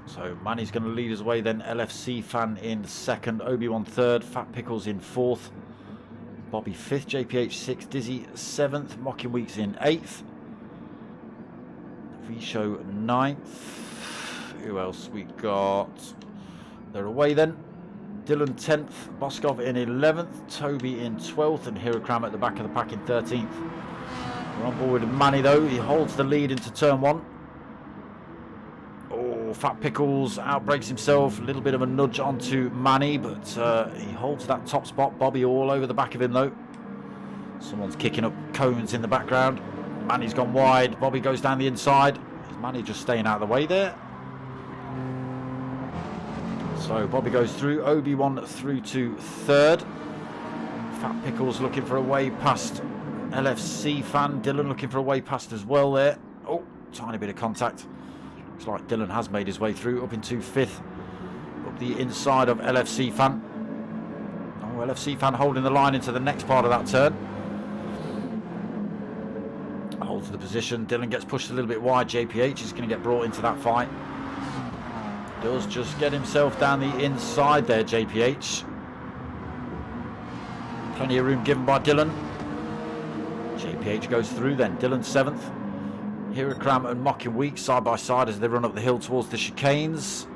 So Manny's going to lead his way then. LFC Fan in 2nd, Obi-Wan 3rd, Fat Pickles in 4th, Bobby 5th, JPH 6th, Dizzy 7th, Mocking Weeks in 8th, V-Show 9th. Who else we got? They're away then. Dylan 10th, Boskov in 11th, Toby in 12th, and Hirokram at the back of the pack in 13th. We're on board with Manny though. He holds the lead into turn 1. Oh, Fat Pickles outbreaks himself. A little bit of a nudge onto Manny, but he holds that top spot. Bobby all over the back of him though. Someone's kicking up cones in the background. Manny's gone wide. Bobby goes down the inside. Is Manny just staying out of the way there? So Bobby goes through. Obi-Wan through to 3rd. Fat Pickles looking for a way past LFC Fan. Dylan looking for a way past as well there. Oh, tiny bit of contact. Looks like Dylan has made his way through up into 5th. Up the inside of LFC Fan. Oh, LFC Fan holding the line into the next part of that turn. Holds the position. Dylan gets pushed a little bit wide. JPH is going to get brought into that fight. Does just get himself down the inside there, JPH. Plenty of room given by Dylan. JPH goes through then. Dylan 7th. Hirokram and Mocking Weeks side by side as they run up the hill towards the chicanes.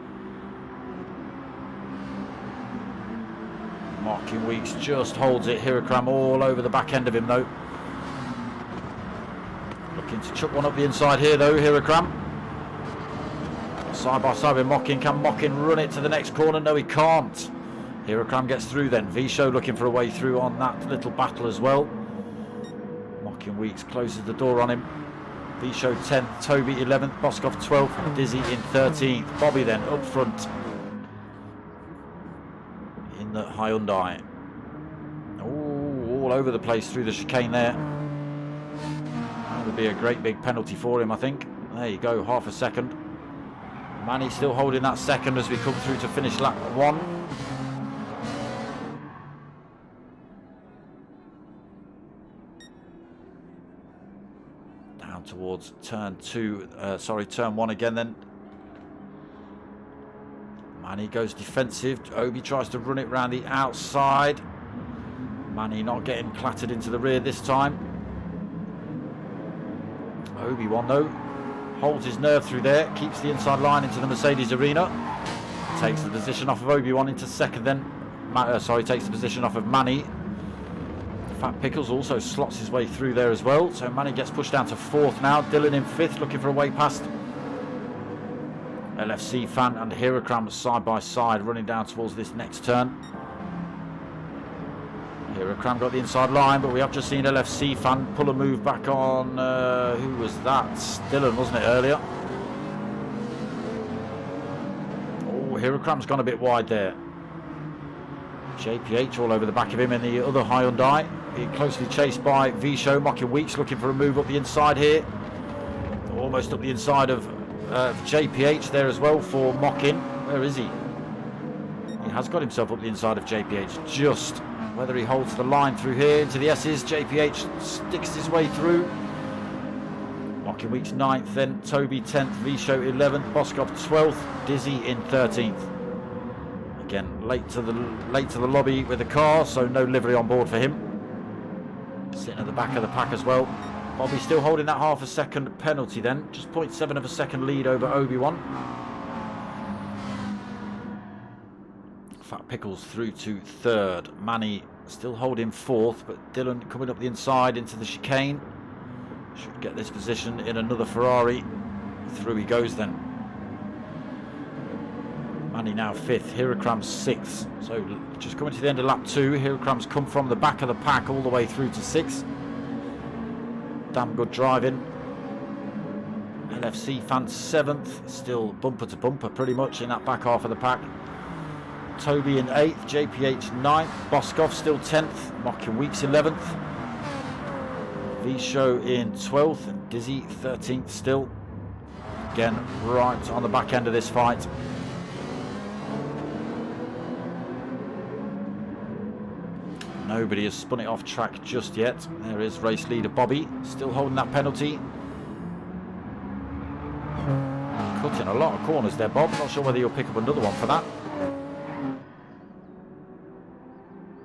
Mocking Weeks just holds it. Hirokram all over the back end of him though. Looking to chuck one up the inside here though, Hirokram. Side by side with Mocking. Can Mocking run it to the next corner? No, he can't. Hirokram gets through then. V-Show looking for a way through on that little battle as well. Mocking Weeks closes the door on him. V-Show 10th, Toby 11th, Boskov 12th, Dizzy in 13th. Bobby then up front in the Hyundai. Oh, all over the place through the chicane there. That would be a great big penalty for him, I think. There you go, half a second. Manny still holding that second as we come through to finish lap 1. Down towards turn 1 again then. Manny goes defensive. Obi tries to run it round the outside. Manny not getting clattered into the rear this time. Obi-Wan though holds his nerve through there, keeps the inside line into the Mercedes arena, takes the position off of Obi-Wan into 2nd then. Takes the position off of Manny. Fat Pickles also slots his way through there as well. So Manny gets pushed down to 4th now. Dylan in 5th, looking for a way past. LFC Fan and Heracram side by side, running down towards this next turn. Heracram got the inside line, but we have just seen LFC Fan pull a move back on. Who was that? Dylan, wasn't it, earlier? Oh, Heracram's gone a bit wide there. JPH all over the back of him in the other Hyundai. Being closely chased by V-Show. Mocking Weeks looking for a move up the inside here. Almost up the inside of JPH there as well for Mocking. Where is he? He has got himself up the inside of JPH. Just whether he holds the line through here into the S's. JPH sticks his way through. Mocking Weeks 9th, then Toby 10th, V-Show 11th, Boskov 12th, Dizzy in 13th. Again, late to the lobby with the car, so no livery on board for him. Sitting at the back of the pack as well. Bobby still holding that half a second penalty then. Just 0.7 of a second lead over Obi-Wan. Fat Pickles through to 3rd. Manny still holding 4th, but Dylan coming up the inside into the chicane. Should get this position in another Ferrari. Through he goes then. Manny now 5th, Heracram's 6th. So just coming to the end of lap 2, Heracram's come from the back of the pack all the way through to 6th. Damn good driving. LFC Fan 7th, still bumper to bumper pretty much in that back half of the pack. Toby in 8th, JPH 9th, Boskov still 10th, Mocking Weeks 11th. V-Show in 12th and Dizzy 13th still. Again, right on the back end of this fight. Nobody has spun it off track just yet. There is race leader Bobby, still holding that penalty. Cutting a lot of corners there, Bob. Not sure whether you'll pick up another one for that.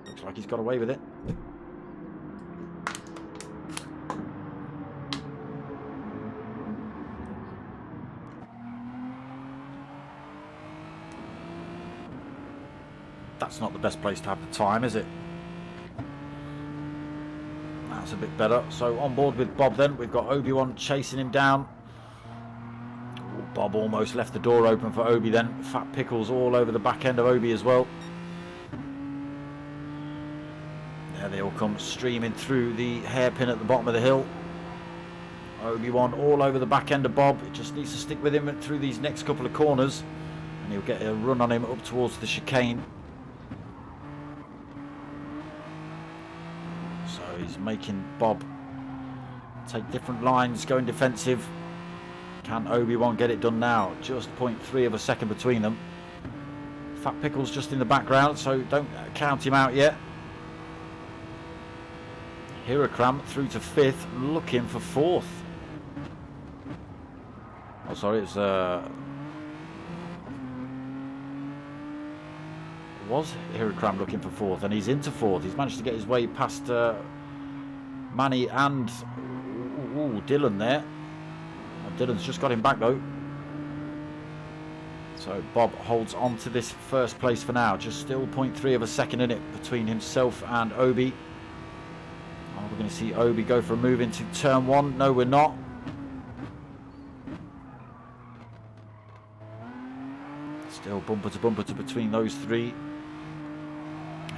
Looks like he's got away with it. That's not the best place to have the time, is it? That's a bit better. So on board with Bob then. We've got Obi-Wan chasing him down. Bob almost left the door open for Obi then. Fat Pickles all over the back end of Obi as well. There they all come streaming through the hairpin at the bottom of the hill. Obi-Wan all over the back end of Bob. It just needs to stick with him through these next couple of corners. And he'll get a run on him up towards the chicane. He's making Bob take different lines, going defensive. Can Obi-Wan get it done now? Just 0.3 of a second between them. Fat Pickles just in the background, so don't count him out yet. Heracram through to 5th, looking for 4th. Oh, sorry, it was Heracram looking for 4th, and he's into 4th. He's managed to get his way past Manny and Dylan there. Dylan's just got him back though. So Bob holds on to this first place for now. Just still 0.3 of a second in it between himself and Obi. Oh, we're going to see Obi go for a move into turn 1. No, we're not. Still bumper to bumper between those three.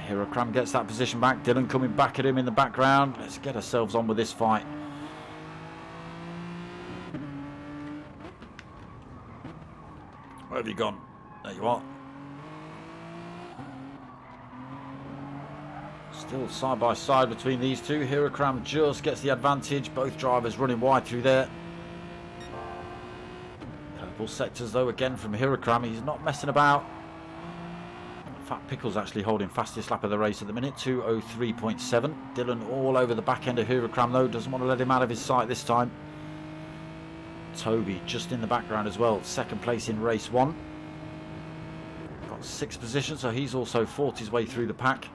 Heracram gets that position back. Dylan coming back at him in the background. Let's get ourselves on with this fight. Where have you gone? There you are. Still side by side between these two. Heracram just gets the advantage. Both drivers running wide through there. Purple sectors though again from Heracram. He's not messing about. Fat Pickles actually holding fastest lap of the race at the minute, 2:03.7. Dylan all over the back end of Heracram though, doesn't want to let him out of his sight this time. Toby just in the background as well, 2nd place in race 1. Got 6th position, so he's also fought his way through the pack.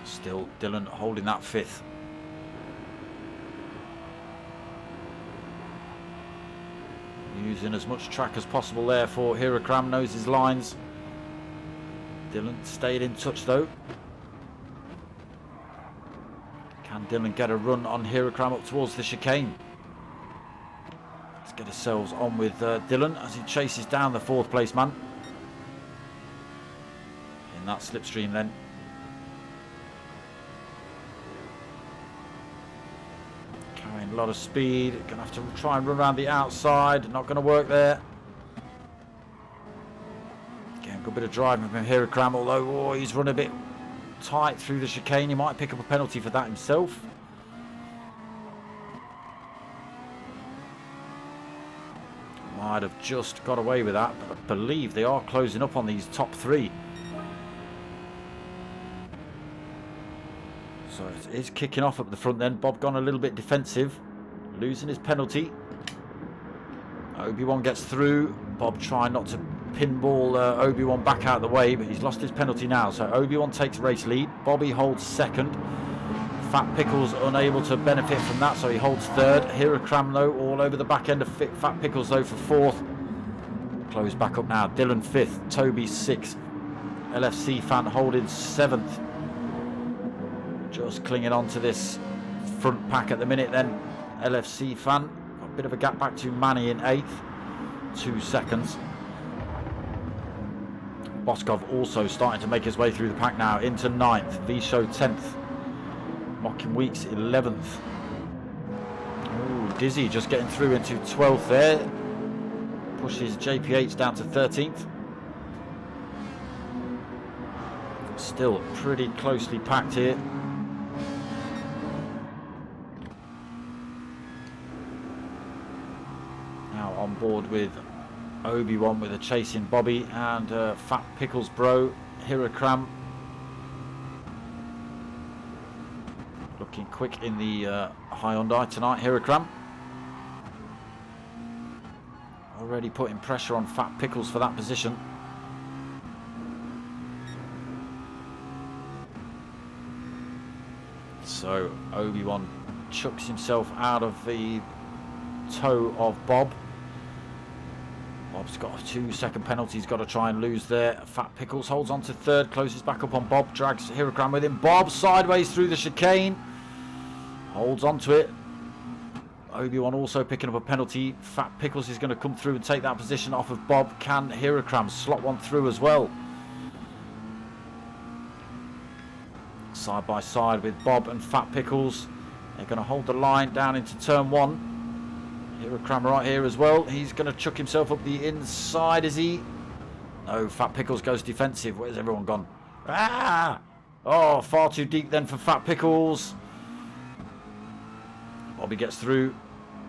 Still Dylan holding that 5th. Using as much track as possible there for Heracram, knows his lines. Dylan stayed in touch though. Can Dylan get a run on Hirakram up towards the chicane? Let's get ourselves on with Dylan as he chases down the 4th place man. In that slipstream then. Carrying a lot of speed. Going to have to try and run around the outside. Not going to work there. Again, good bit of driving from Hirakram, although he's run a bit tight through the chicane. He might pick up a penalty for that himself. Might have just got away with that, but I believe they are closing up on these top 3. So it is kicking off up the front then. Bob gone a little bit defensive, losing his penalty. Obi-Wan gets through. Bob trying not to pinball Obi-Wan back out of the way, but he's lost his penalty now. So Obi-Wan takes race lead. Bobby holds 2nd. Fat Pickles unable to benefit from that, so he holds 3rd. Hirakram though all over the back end of Fat Pickles though for 4th. Close back up now. Dylan 5th. Toby 6th. LFC fan holding 7th. Just clinging on to this front pack at the minute then. LFC fan. Got a bit of a gap back to Manny in 8th. 2 seconds. Boskov also starting to make his way through the pack now into 9th. V-Show 10th. Mocking Weeks 11th. Ooh, Dizzy just getting through into 12th there. Pushes JPH down to 13th. Still pretty closely packed here. Now on board with Obi-Wan with a chasing Bobby and Fat Pickles bro, Hirakram. Looking quick in the Hyundai tonight, Hirakram. Already putting pressure on Fat Pickles for that position. So Obi-Wan chucks himself out of the toe of Bob. Bob's got a 2-second penalty he's got to try and lose there. Fat Pickles holds on to 3rd, closes back up on Bob, drags Hirakram with him. Bob sideways through the chicane. Holds on to it. Obi-Wan also picking up a penalty. Fat Pickles is going to come through and take that position off of Bob. Can Hirakram slot one through as well? Side by side with Bob and Fat Pickles. They're going to hold the line down into turn 1. Hirakram right here as well. He's going to chuck himself up the inside, is he? No, Fat Pickles goes defensive. Where's everyone gone? Ah! Oh, far too deep then for Fat Pickles. Bobby gets through.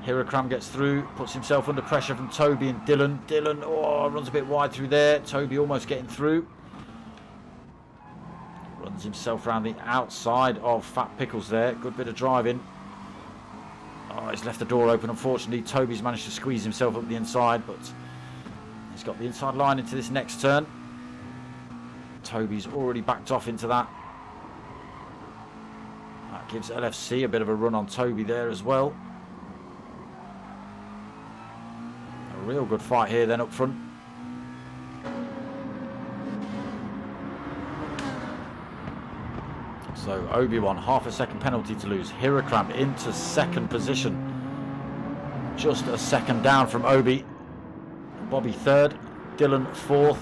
Hirakram gets through. Puts himself under pressure from Toby and Dylan. Dylan, runs a bit wide through there. Toby almost getting through. Runs himself around the outside of Fat Pickles there. Good bit of driving. Oh, he's left the door open. Unfortunately, Toby's managed to squeeze himself up the inside, but he's got the inside line into this next turn. Toby's already backed off into that. That gives LFC a bit of a run on Toby there as well. A real good fight here then up front. So Obi-Wan, half a second penalty to lose. Hirakram into 2nd position. Just a second down from Obi. Bobby 3rd. Dylan 4th.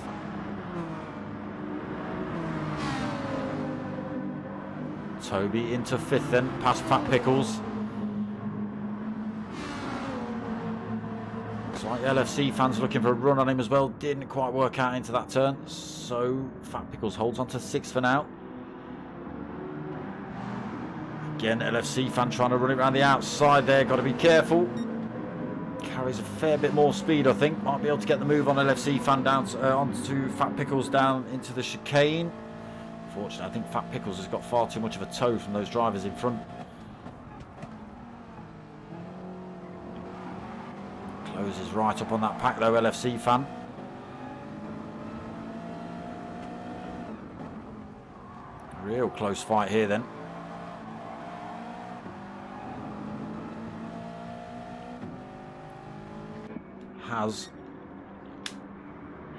Toby into 5th then, past Fat Pickles. Looks like LFC fans looking for a run on him as well. Didn't quite work out into that turn. So Fat Pickles holds on to 6th for now. Again, LFC fan trying to run it around the outside there. Got to be careful. Carries a fair bit more speed, I think. Might be able to get the move on LFC fan down onto Fat Pickles down into the chicane. Unfortunately, I think Fat Pickles has got far too much of a toe from those drivers in front. Closes right up on that pack though, LFC fan. Real close fight here then. Has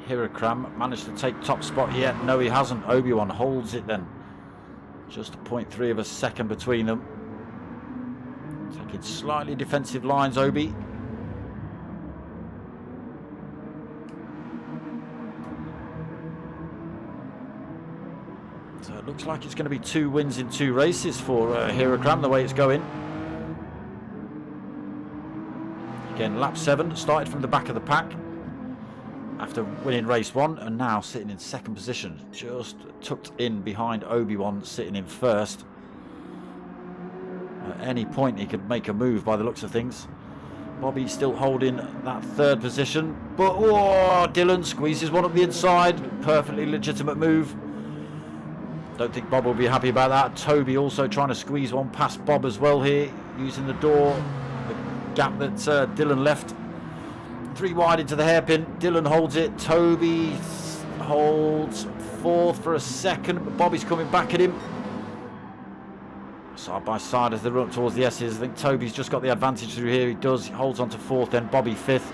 Hirakram managed to take top spot yet? No, he hasn't. Obi-Wan holds it then. Just a 0.3 of a second between them. Taking slightly defensive lines, Obi. So it looks like it's going to be 2 wins in 2 races for Hirakram, the way it's going. Again, lap 7, started from the back of the pack after winning race 1, and now sitting in 2nd position, just tucked in behind Obi-Wan, sitting in 1st. At any point he could make a move by the looks of things. Bobby still holding that 3rd position, but oh, Dylan squeezes one up the inside. Perfectly legitimate move. Don't think Bob will be happy about that. Toby also trying to squeeze one past Bob as well here, using the door, the gap that Dylan left. 3 wide into the hairpin. Dylan holds it. Toby holds 4th for a second, but Bobby's coming back at him. Side by side as they run up towards the S's. I think Toby's just got the advantage through here. He does. He holds on to 4th, then Bobby 5th.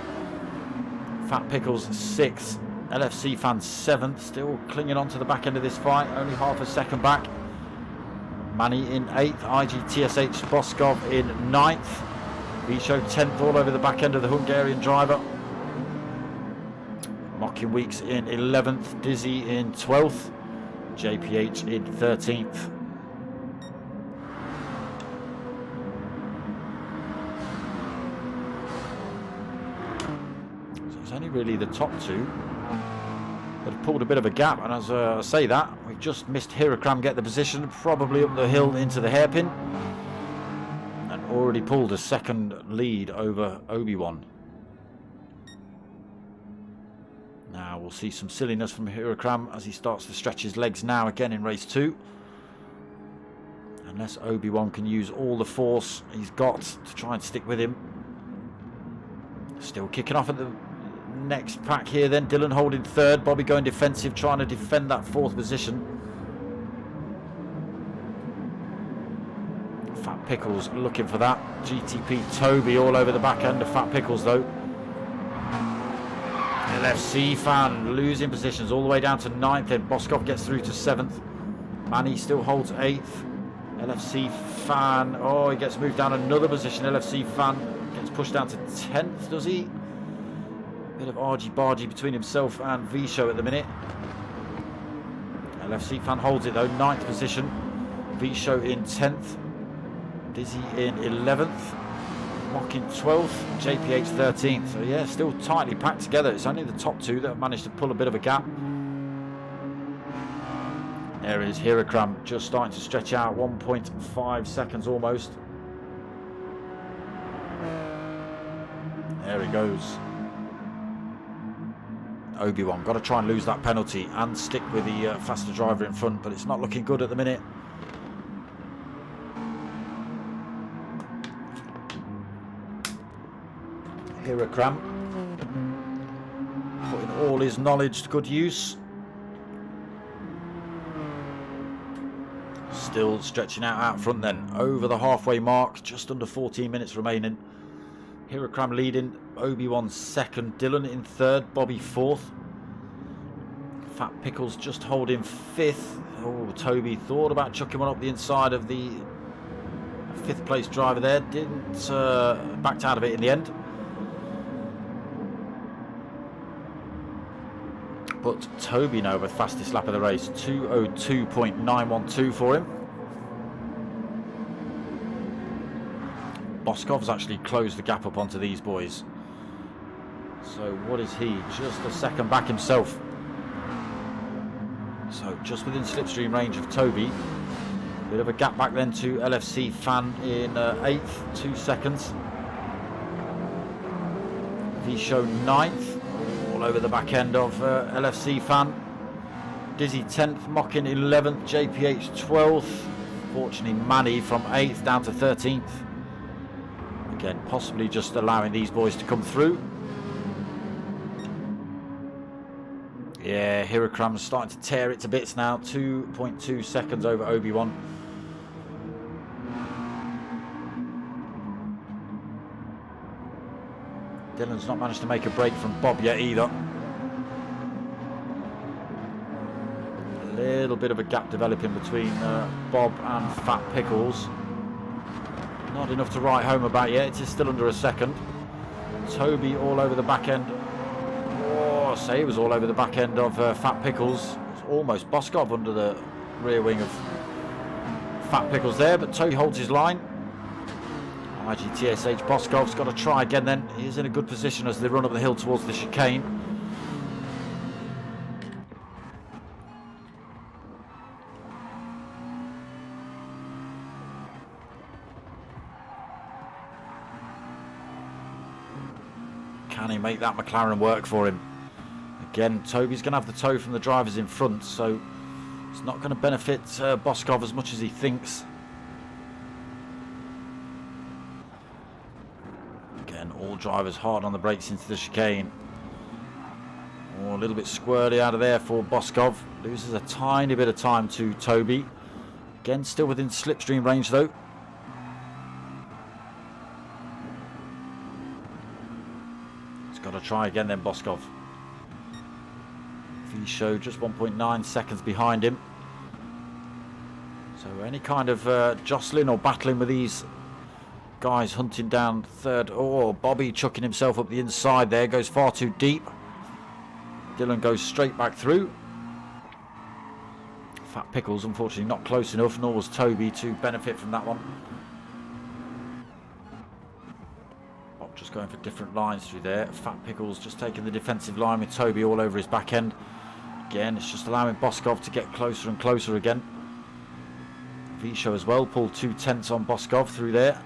Fat Pickles 6th. LFC Fan 7th. Still clinging on to the back end of this fight. Only half a second back. Manny in 8th. IGTSH Boskov in 9th. Visho 10th, all over the back end of the Hungarian driver. Mocking Weeks in 11th. Dizzy in 12th. JPH in 13th. So it's only really the top 2 that have pulled a bit of a gap, and as I say that, we've just missed Hirakram get the position, probably up the hill into the hairpin. Already pulled a 2nd lead over Obi-Wan. Now we'll see some silliness from Hirakram as he starts to stretch his legs now again in race 2. Unless Obi-Wan can use all the force he's got to try and stick with him. Still kicking off at the next pack here then. Dylan holding 3rd. Bobby going defensive, trying to defend that 4th position. Fat Pickles looking for that. GTP Toby all over the back end of Fat Pickles though. LFC Fan losing positions all the way down to 9th. Then Boskov gets through to 7th. Manny still holds 8th. LFC Fan, oh, he gets moved down another position. LFC Fan gets pushed down to 10th, does he? Bit of argy-bargy between himself and Visho at the minute. LFC Fan holds it though, 9th position. Visho in 10th. Dizzy in 11th, Mocking 12th, JPH 13th. So yeah, still tightly packed together. It's only the top 2 that have managed to pull a bit of a gap. There is Hirakram just starting to stretch out, 1.5 seconds almost. There he goes. Obi-Wan got to try and lose that penalty and stick with the faster driver in front, but it's not looking good at the minute. Hirakram putting all his knowledge to good use. Still stretching out front then, over the halfway mark, just under 14 minutes remaining. Hirakram leading, Obi-Wan 2nd, Dylan in 3rd, Bobby 4th. Fat Pickles just holding 5th. Oh, Toby thought about chucking one up the inside of the 5th place driver there, didn't, backed out of it in the end. But Toby now with fastest lap of the race, 2:02.912 for him. Boskov's actually closed the gap up onto these boys. So what is he? Just a second back himself. So just within slipstream range of Toby. Bit of a gap back then to LFC Fan in 8th, 2 seconds. Visho 9th. Over the back end of LFC Fan. Dizzy 10th, Mocking 11th, JPH 12th. Fortunately Manny from 8th down to 13th. Again, possibly just allowing these boys to come through. Yeah, Hirakram's starting to tear it to bits now. 2.2 seconds over Obi-Wan. Dylan's not managed to make a break from Bob yet either. little bit of a gap developing between Bob and Fat Pickles. Not enough to write home about yet. It is still under a second. Toby all over the back end. Oh, I say he was all over the back end of Fat Pickles. It's almost Boskov under the rear wing of Fat Pickles there, but Toby holds his line. IGTSH Boskov's got to try again then. He's in a good position as they run up the hill towards the chicane. Can he make that McLaren work for him? Again, Toby's going to have the tow from the drivers in front, so it's not going to benefit Boskov as much as he thinks. Again, all drivers hard on the brakes into the chicane. Oh, a little bit squirrely out of there for Boskov. Loses a tiny bit of time to Toby. Again, still within slipstream range though. Got to try again then, Boskov. V-Show just 1.9 seconds behind him. So any kind of jostling or battling with these guys hunting down third. Oh, Bobby chucking himself up the inside there. Goes far too deep. Dylan goes straight back through. Fat Pickles unfortunately not close enough, nor was Toby to benefit from that one. Just going for different lines through there. Fat Pickles just taking the defensive line with Toby all over his back end. Again, it's just allowing Boskov to get closer and closer again. V-Show as well, pulled 2/10 on Boskov through there.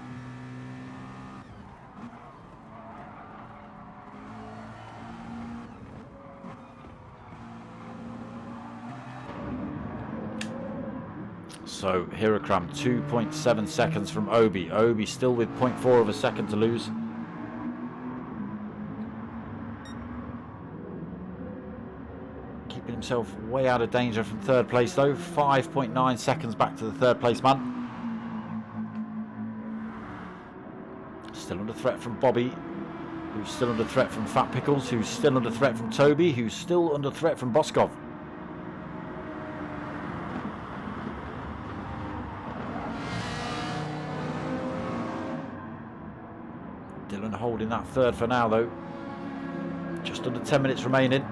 So Hirakram 2.7 seconds from Obi. Obi still with 0.4 of a second to lose. Himself way out of danger from third place though. 5.9 seconds back to the third place man. Still under threat from Bobby, who's still under threat from Fat Pickles, who's still under threat from Toby, who's still under threat from Boskov. Dylan holding that third for now though. Just under 10 minutes remaining.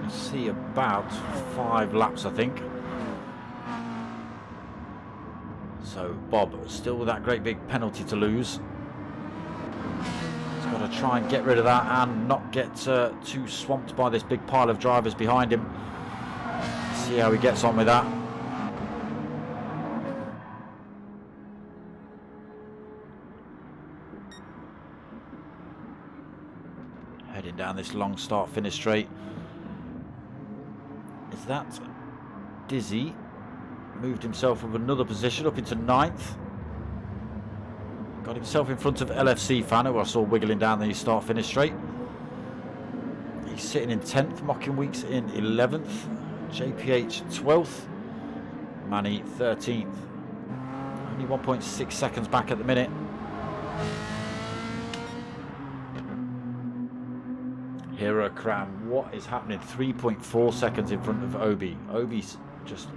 See about 5 laps I think. So Bob still with that great big penalty to lose. He's got to try and get rid of that and not get too swamped by this big pile of drivers behind him. See how he gets on with that. Heading down this long start finish straight. Is that Dizzy? Moved himself from another position up into 9th. Got himself in front of LFC Fan, who I saw wiggling down the start finish straight. He's sitting in 10th. Mocking Weeks in 11th. JPH 12th. Manny 13th. Only 1.6 seconds back at the minute. Hirakram, what is happening? 3.4 seconds in front of Obi. Obi's just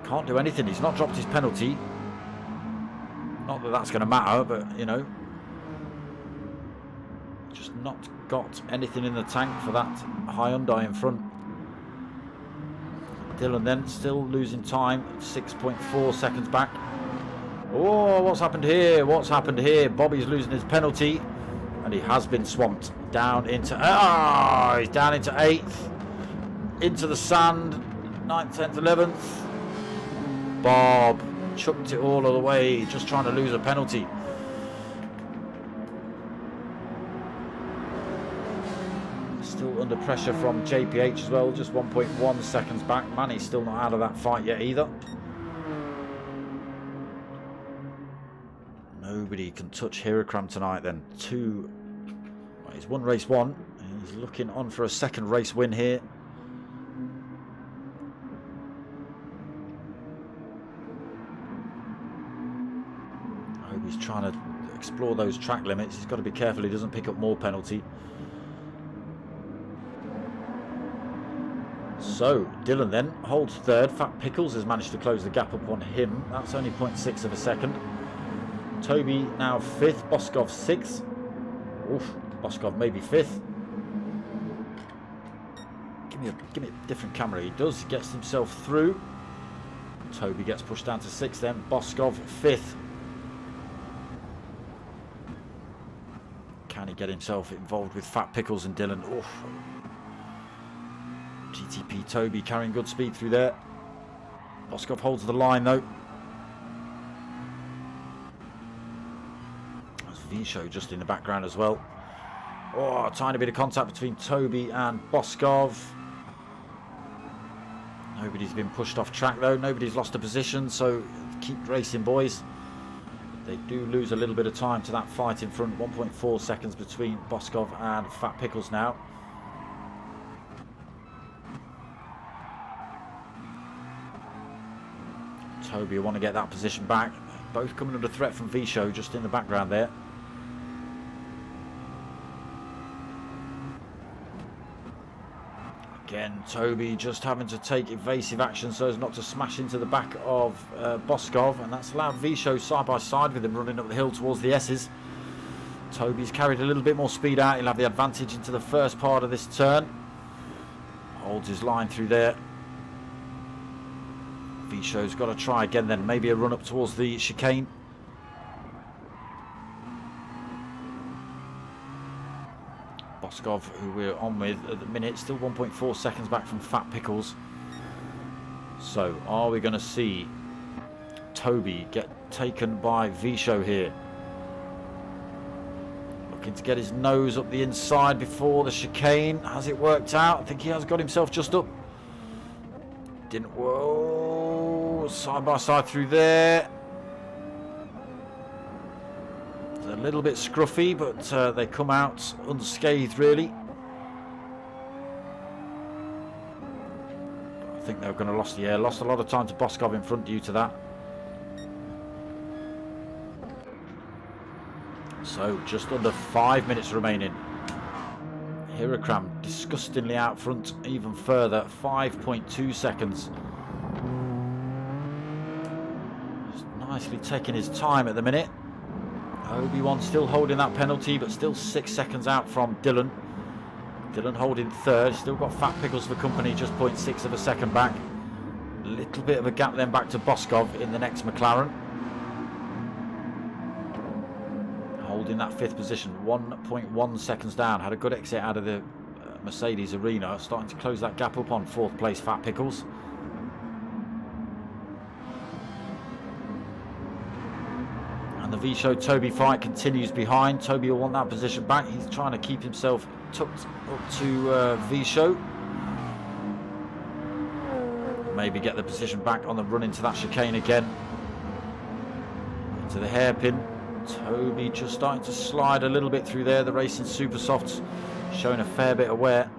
can't do anything. He's not dropped his penalty. Not that that's going to matter, but you know, just not got anything in the tank for that Hyundai in front. Dylan then still losing time, 6.4 seconds back. Oh, what's happened here? What's happened here? Bobby's losing his penalty. And he has been swamped down into... Ah, he's down into 8th. Into the sand. 9th, 10th, 11th. Bob chucked it all the way, just trying to lose a penalty. Still under pressure from JPH as well, just 1.1 seconds back. Manny's still not out of that fight yet either. Nobody can touch Hirakram tonight then. Well, he's won race 1. He's looking on for a second race win here. I hope he's trying to explore those track limits. He's got to be careful he doesn't pick up more penalty. So Dylan then holds third. Fat Pickles has managed to close the gap up on him. That's only 0.6 of a second. Toby now fifth. Boskov sixth. Oof, Boskov maybe fifth. Give me a different camera. He does. He gets himself through. Toby gets pushed down to sixth then. Boskov fifth. Can he get himself involved with Fat Pickles and Dylan? Oof. GTP Toby carrying good speed through there. Boskov holds the line though. There's V-Show just in the background as well. Oh, a tiny bit of contact between Toby and Boskov. Nobody's been pushed off track though. Nobody's lost a position, so keep racing, boys. They do lose a little bit of time to that fight in front. 1.4 seconds between Boskov and Fat Pickles now. Toby will want to get that position back. Both coming under threat from V-Show just in the background there. Again, Toby just having to take evasive action so as not to smash into the back of Boskov, and that's allowed V-Show side by side with him running up the hill towards the S's. Toby's carried a little bit more speed out. He'll have the advantage into the first part of this turn. Holds his line through there. V-Show's got to try again then, maybe a run up towards the chicane. Boskov, who we're on with at the minute, still 1.4 seconds back from Fat Pickles. So are we going to see Toby get taken by V-Show here? Looking to get his nose up the inside before the chicane. Has it worked out? I think he has got himself just up. Didn't. Whoa, side by side through there. It's a little bit scruffy, but they come out unscathed really. I think they're going to lost the air. Lost a lot of time to Boskov in front due to that. So just under 5 minutes remaining. Hirakram disgustingly out front even further. 5.2 seconds. Just nicely taking his time at the minute. Obi-Wan still holding that penalty, but still 6 seconds out from Dylan. Dylan holding third. Still got Fat Pickles for company, just 0.6 of a second back. A little bit of a gap then back to Boskov in the next McLaren. Holding that fifth position, 1.1 seconds down. Had a good exit out of the Mercedes arena. Starting to close that gap up on fourth place Fat Pickles. And the V-Show Toby fight continues behind. Toby will want that position back. He's trying to keep himself tucked up to V-Show. Maybe get the position back on the run into that chicane again. Into the hairpin. Toby just starting to slide a little bit through there. The racing super softs showing a fair bit of wear.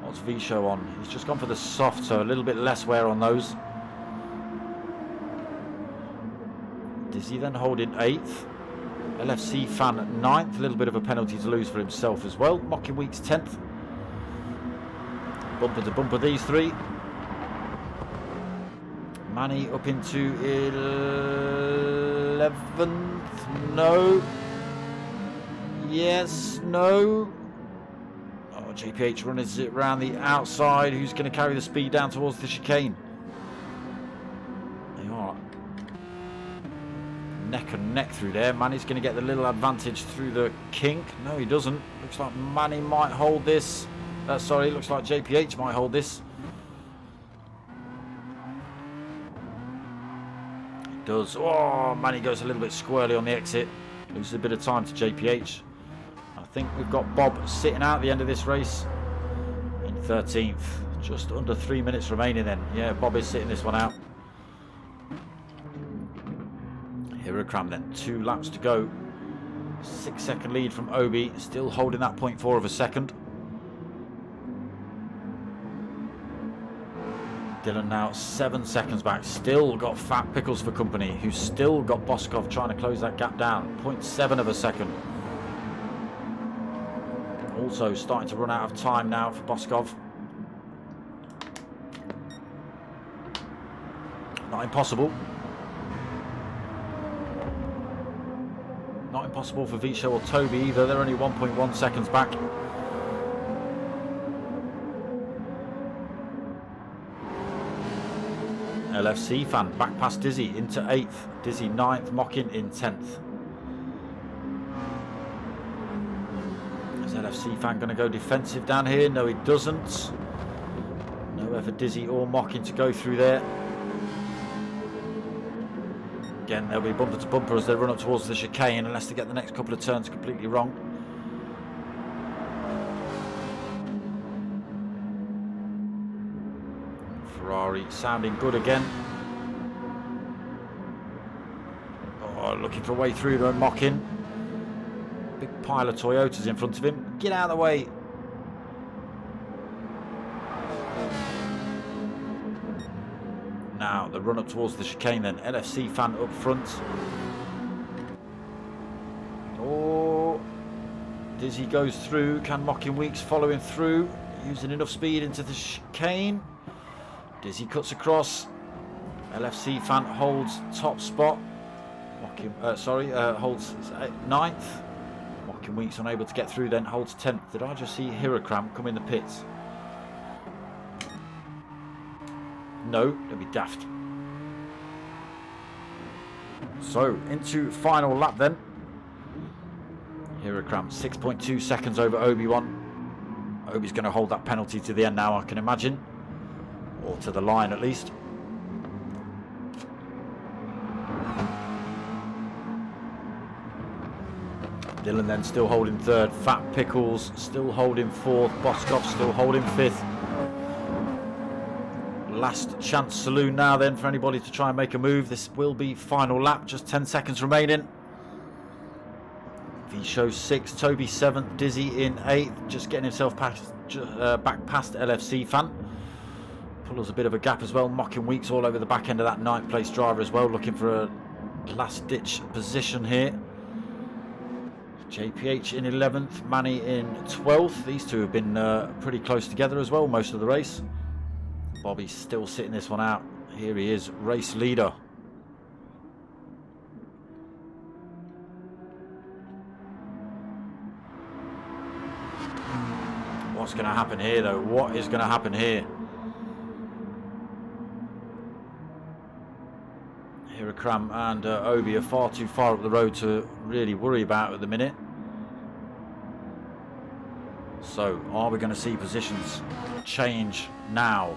What's V-Show on? He's just gone for the soft, so a little bit less wear on those. Dizzy then holding 8th. LFC Fan 9th. A little bit of a penalty to lose for himself as well. Mocking Weeks 10th. Bumper to bumper these three. Manny up into 11th. No. Yes. No. Oh, JPH runs it around the outside. Who's going to carry the speed down towards the chicane? They are neck and neck through there. Manny's going to get the little advantage through the kink. No, he doesn't. Looks like Manny might hold this. Sorry, looks like JPH might hold this. Does. Oh, Manny goes a little bit squirrely on the exit. Loses a bit of time to JPH. I think we've got Bob sitting out at the end of this race in 13th. Just under 3 minutes remaining then. Yeah, Bob is sitting this one out. Hirakram then. 2 laps to go. 6 second lead from Obi. Still holding that 0.4 of a second. Dylan now 7 seconds back. Still got Fat Pickles for company, who's still got Boskov trying to close that gap down. 0.7 of a second. Also starting to run out of time now for Boskov. Not impossible. Not impossible for Visho or Toby either. They're only 1.1 seconds back. LFC fan back past Dizzy into 8th. Dizzy 9th, Mockin in 10th. Is LFC fan going to go defensive down here? No, he doesn't. Nowhere for Dizzy or Mockin to go through there. Again, they'll be bumper to bumper as they run up towards the chicane, unless they get the next couple of turns completely wrong. Ferrari sounding good again. Oh, looking for a way through to Mockin. Big pile of Toyotas in front of him. Get out of the way. Now the run up towards the chicane then. LFC fan up front. Oh, Dizzy goes through. Can Mockin Weeks follow him through? Using enough speed into the chicane. Dizzy cuts across. LFC fan holds top spot. Mockin, holds 9th. Mockin Weeks unable to get through then, holds 10th. Did I just see Hirakram come in the pits? No, that'd be daft. So, into final lap then. Hirakram, 6.2 seconds over Obi-Wan. Obi's going to hold that penalty to the end now, I can imagine. Or to the line at least. Dylan then still holding 3rd. Fat Pickles still holding 4th. Boskov still holding 5th. Last chance saloon now then for anybody to try and make a move. This will be final lap, just 10 seconds remaining. Visho 6th, Toby 7th, Dizzy in 8th, just getting himself back past LFC fan. Pull us a bit of a gap as well. Mockin Weeks all over the back end of that 9th place driver as well, looking for a last ditch position here. JPH in 11th, Manny in 12th. These two have been pretty close together as well most of the race. Bobby's still sitting this one out. Here he is, race leader. What's going to happen here though? What is going to happen here? Hirakram and Obi are far too far up the road to really worry about at the minute. So, are we going to see positions change now?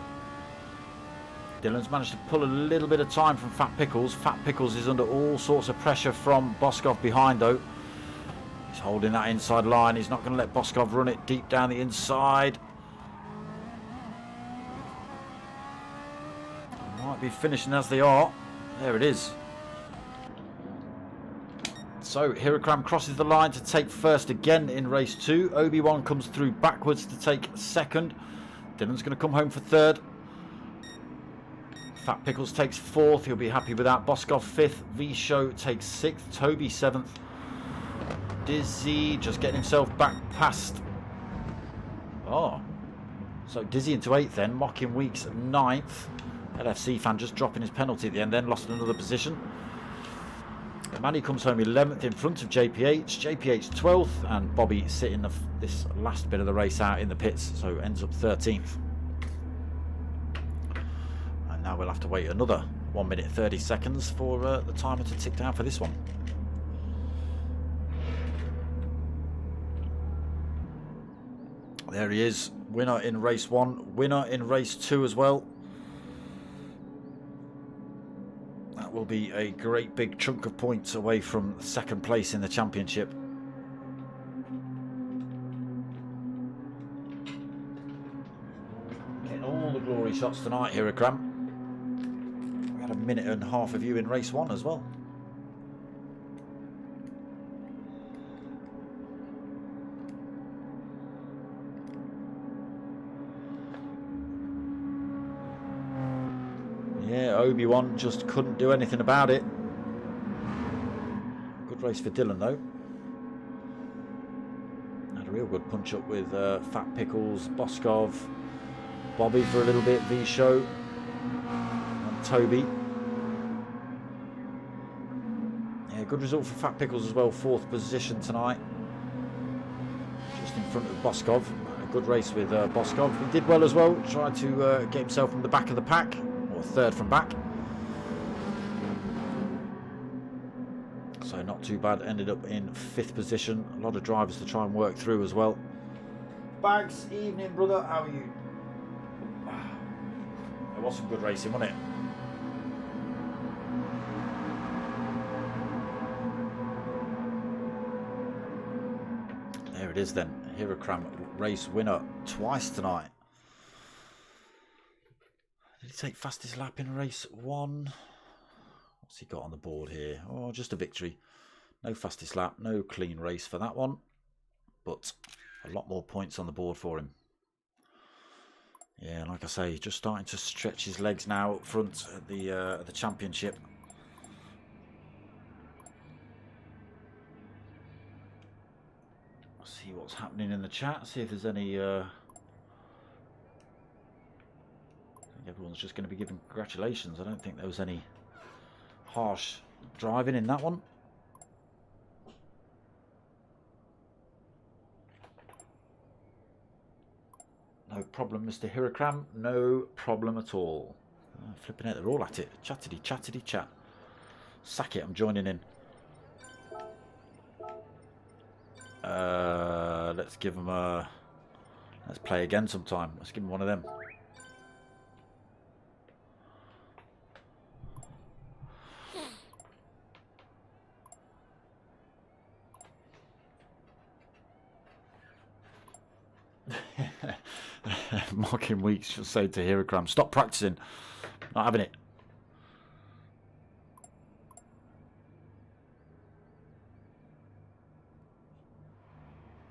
Dylan's managed to pull a little bit of time from Fat Pickles. Fat Pickles is under all sorts of pressure from Boskov behind though. He's holding that inside line. He's not going to let Boskov run it deep down the inside. Might be finishing as they are. There it is. So Hirakram crosses the line to take 1st again in race 2. Obi-Wan comes through backwards to take 2nd. Dylan's going to come home for 3rd. Fat Pickles takes 4th. He'll be happy with that. Boskov 5th. Visho takes 6th. Toby 7th. Dizzy just getting himself back past. Oh. So Dizzy into 8th then. Mockin Weeks 9th. LFC fan just dropping his penalty at the end then. Lost another position. Manny comes home 11th in front of JPH. JPH 12th. And Bobby sitting this last bit of the race out in the pits. So ends up 13th. Now we'll have to wait another 1 minute 30 seconds for the timer to tick down for this one. There he is, winner in race 1, winner in race 2 as well. That will be a great big chunk of points away from 2nd place in the championship. Getting all the glory shots tonight here at Hirakram. Had a minute and a half of you in race 1 as well. Yeah, Obi-Wan just couldn't do anything about it. Good race for Dylan, though. Had a real good punch-up with Fat Pickles, Boskov, Bobby for a little bit, V-Show, and Toby. Yeah, good result for Fat Pickles as well, 4th position tonight. Just in front of Boskov. A good race with Boskov. He did well as well, tried to get himself from the back of the pack, or 3rd from back. So not too bad, ended up in 5th position. A lot of drivers to try and work through as well. Bags, evening brother, how are you? It was some good racing, wasn't it? There it is then, Hirakram race winner twice tonight. Did he take fastest lap in race 1? What's he got on the board here? Oh, just a victory. No fastest lap, no clean race for that one. But a lot more points on the board for him. Yeah, like I say, just starting to stretch his legs now up front at the championship. See what's happening in the chat, see if there's any... I think everyone's just going to be giving congratulations. I don't think there was any harsh driving in that one. No problem, Mr. Hirakram. No problem at all. Flipping it, they're all at it. Chattity, chattity, chat. Sack it, I'm joining in. Let's give them a... Let's play again sometime. Let's give them one of them. Mocking Weeks should say to Hirakram, stop practicing. Not having it.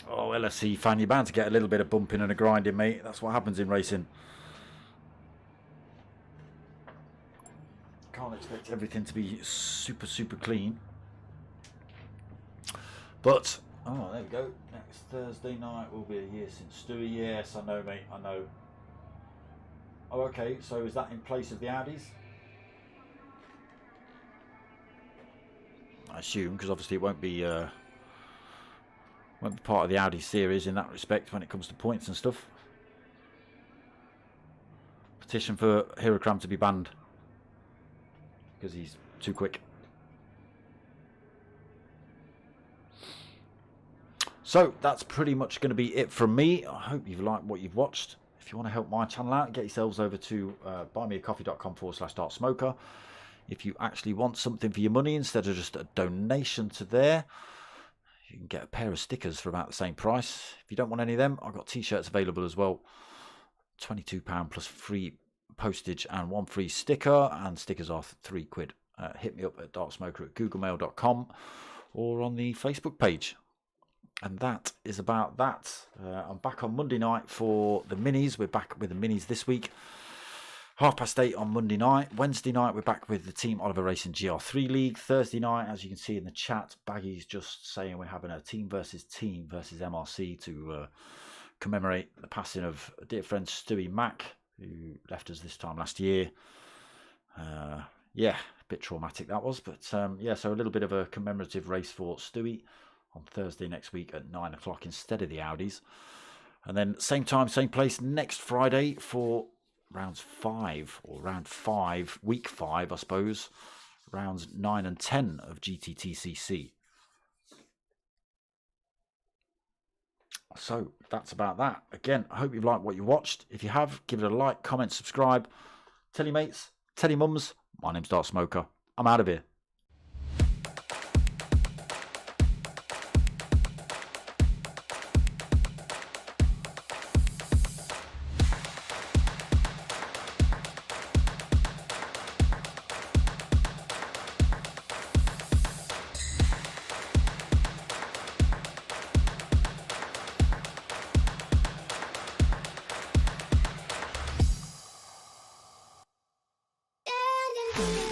Oh, LSC fan, you're bound to get a little bit of bumping and a grinding, mate. That's what happens in racing. Can't expect everything to be super, super clean. But, oh, there we go. Next Thursday night will be a year since Stewie. Yes, I know, mate, I know. Oh, okay, so is that in place of the Audis? I assume, because obviously it won't be part of the Audi series in that respect when it comes to points and stuff. Petition for Hirakram to be banned because he's too quick. So that's pretty much going to be it from me. I hope you've liked what you've watched. If you want to help my channel out, get yourselves over to buymeacoffee.com/dartsmoker. If you actually want something for your money instead of just a donation to there, you can get a pair of stickers for about the same price. If you don't want any of them, I've got t-shirts available as well. £22 plus free postage and 1 free sticker, and stickers are £3. Hit me up at dartsmoker@googlemail.com or on the Facebook page. And that is about that. I'm back on Monday night for the minis. We're back with the minis this week. 8:30 on Monday night. Wednesday night, we're back with the Team Oliver Racing GR3 League. Thursday night, as you can see in the chat, Baggy's just saying we're having a team versus MRC to commemorate the passing of a dear friend Stewie Mack, who left us this time last year. Yeah, a bit traumatic that was. But yeah, so a little bit of a commemorative race for Stewie on Thursday next week at 9 o'clock instead of the Audis. And then same time, same place next Friday for round 5, week 5, I suppose, rounds 9 and 10 of GTTCC. So that's about that. Again, I hope you've liked what you watched. If you have, give it a like, comment, subscribe. Tell your mates, tell your mums. My name's Dart Smoker. I'm out of here. Bye.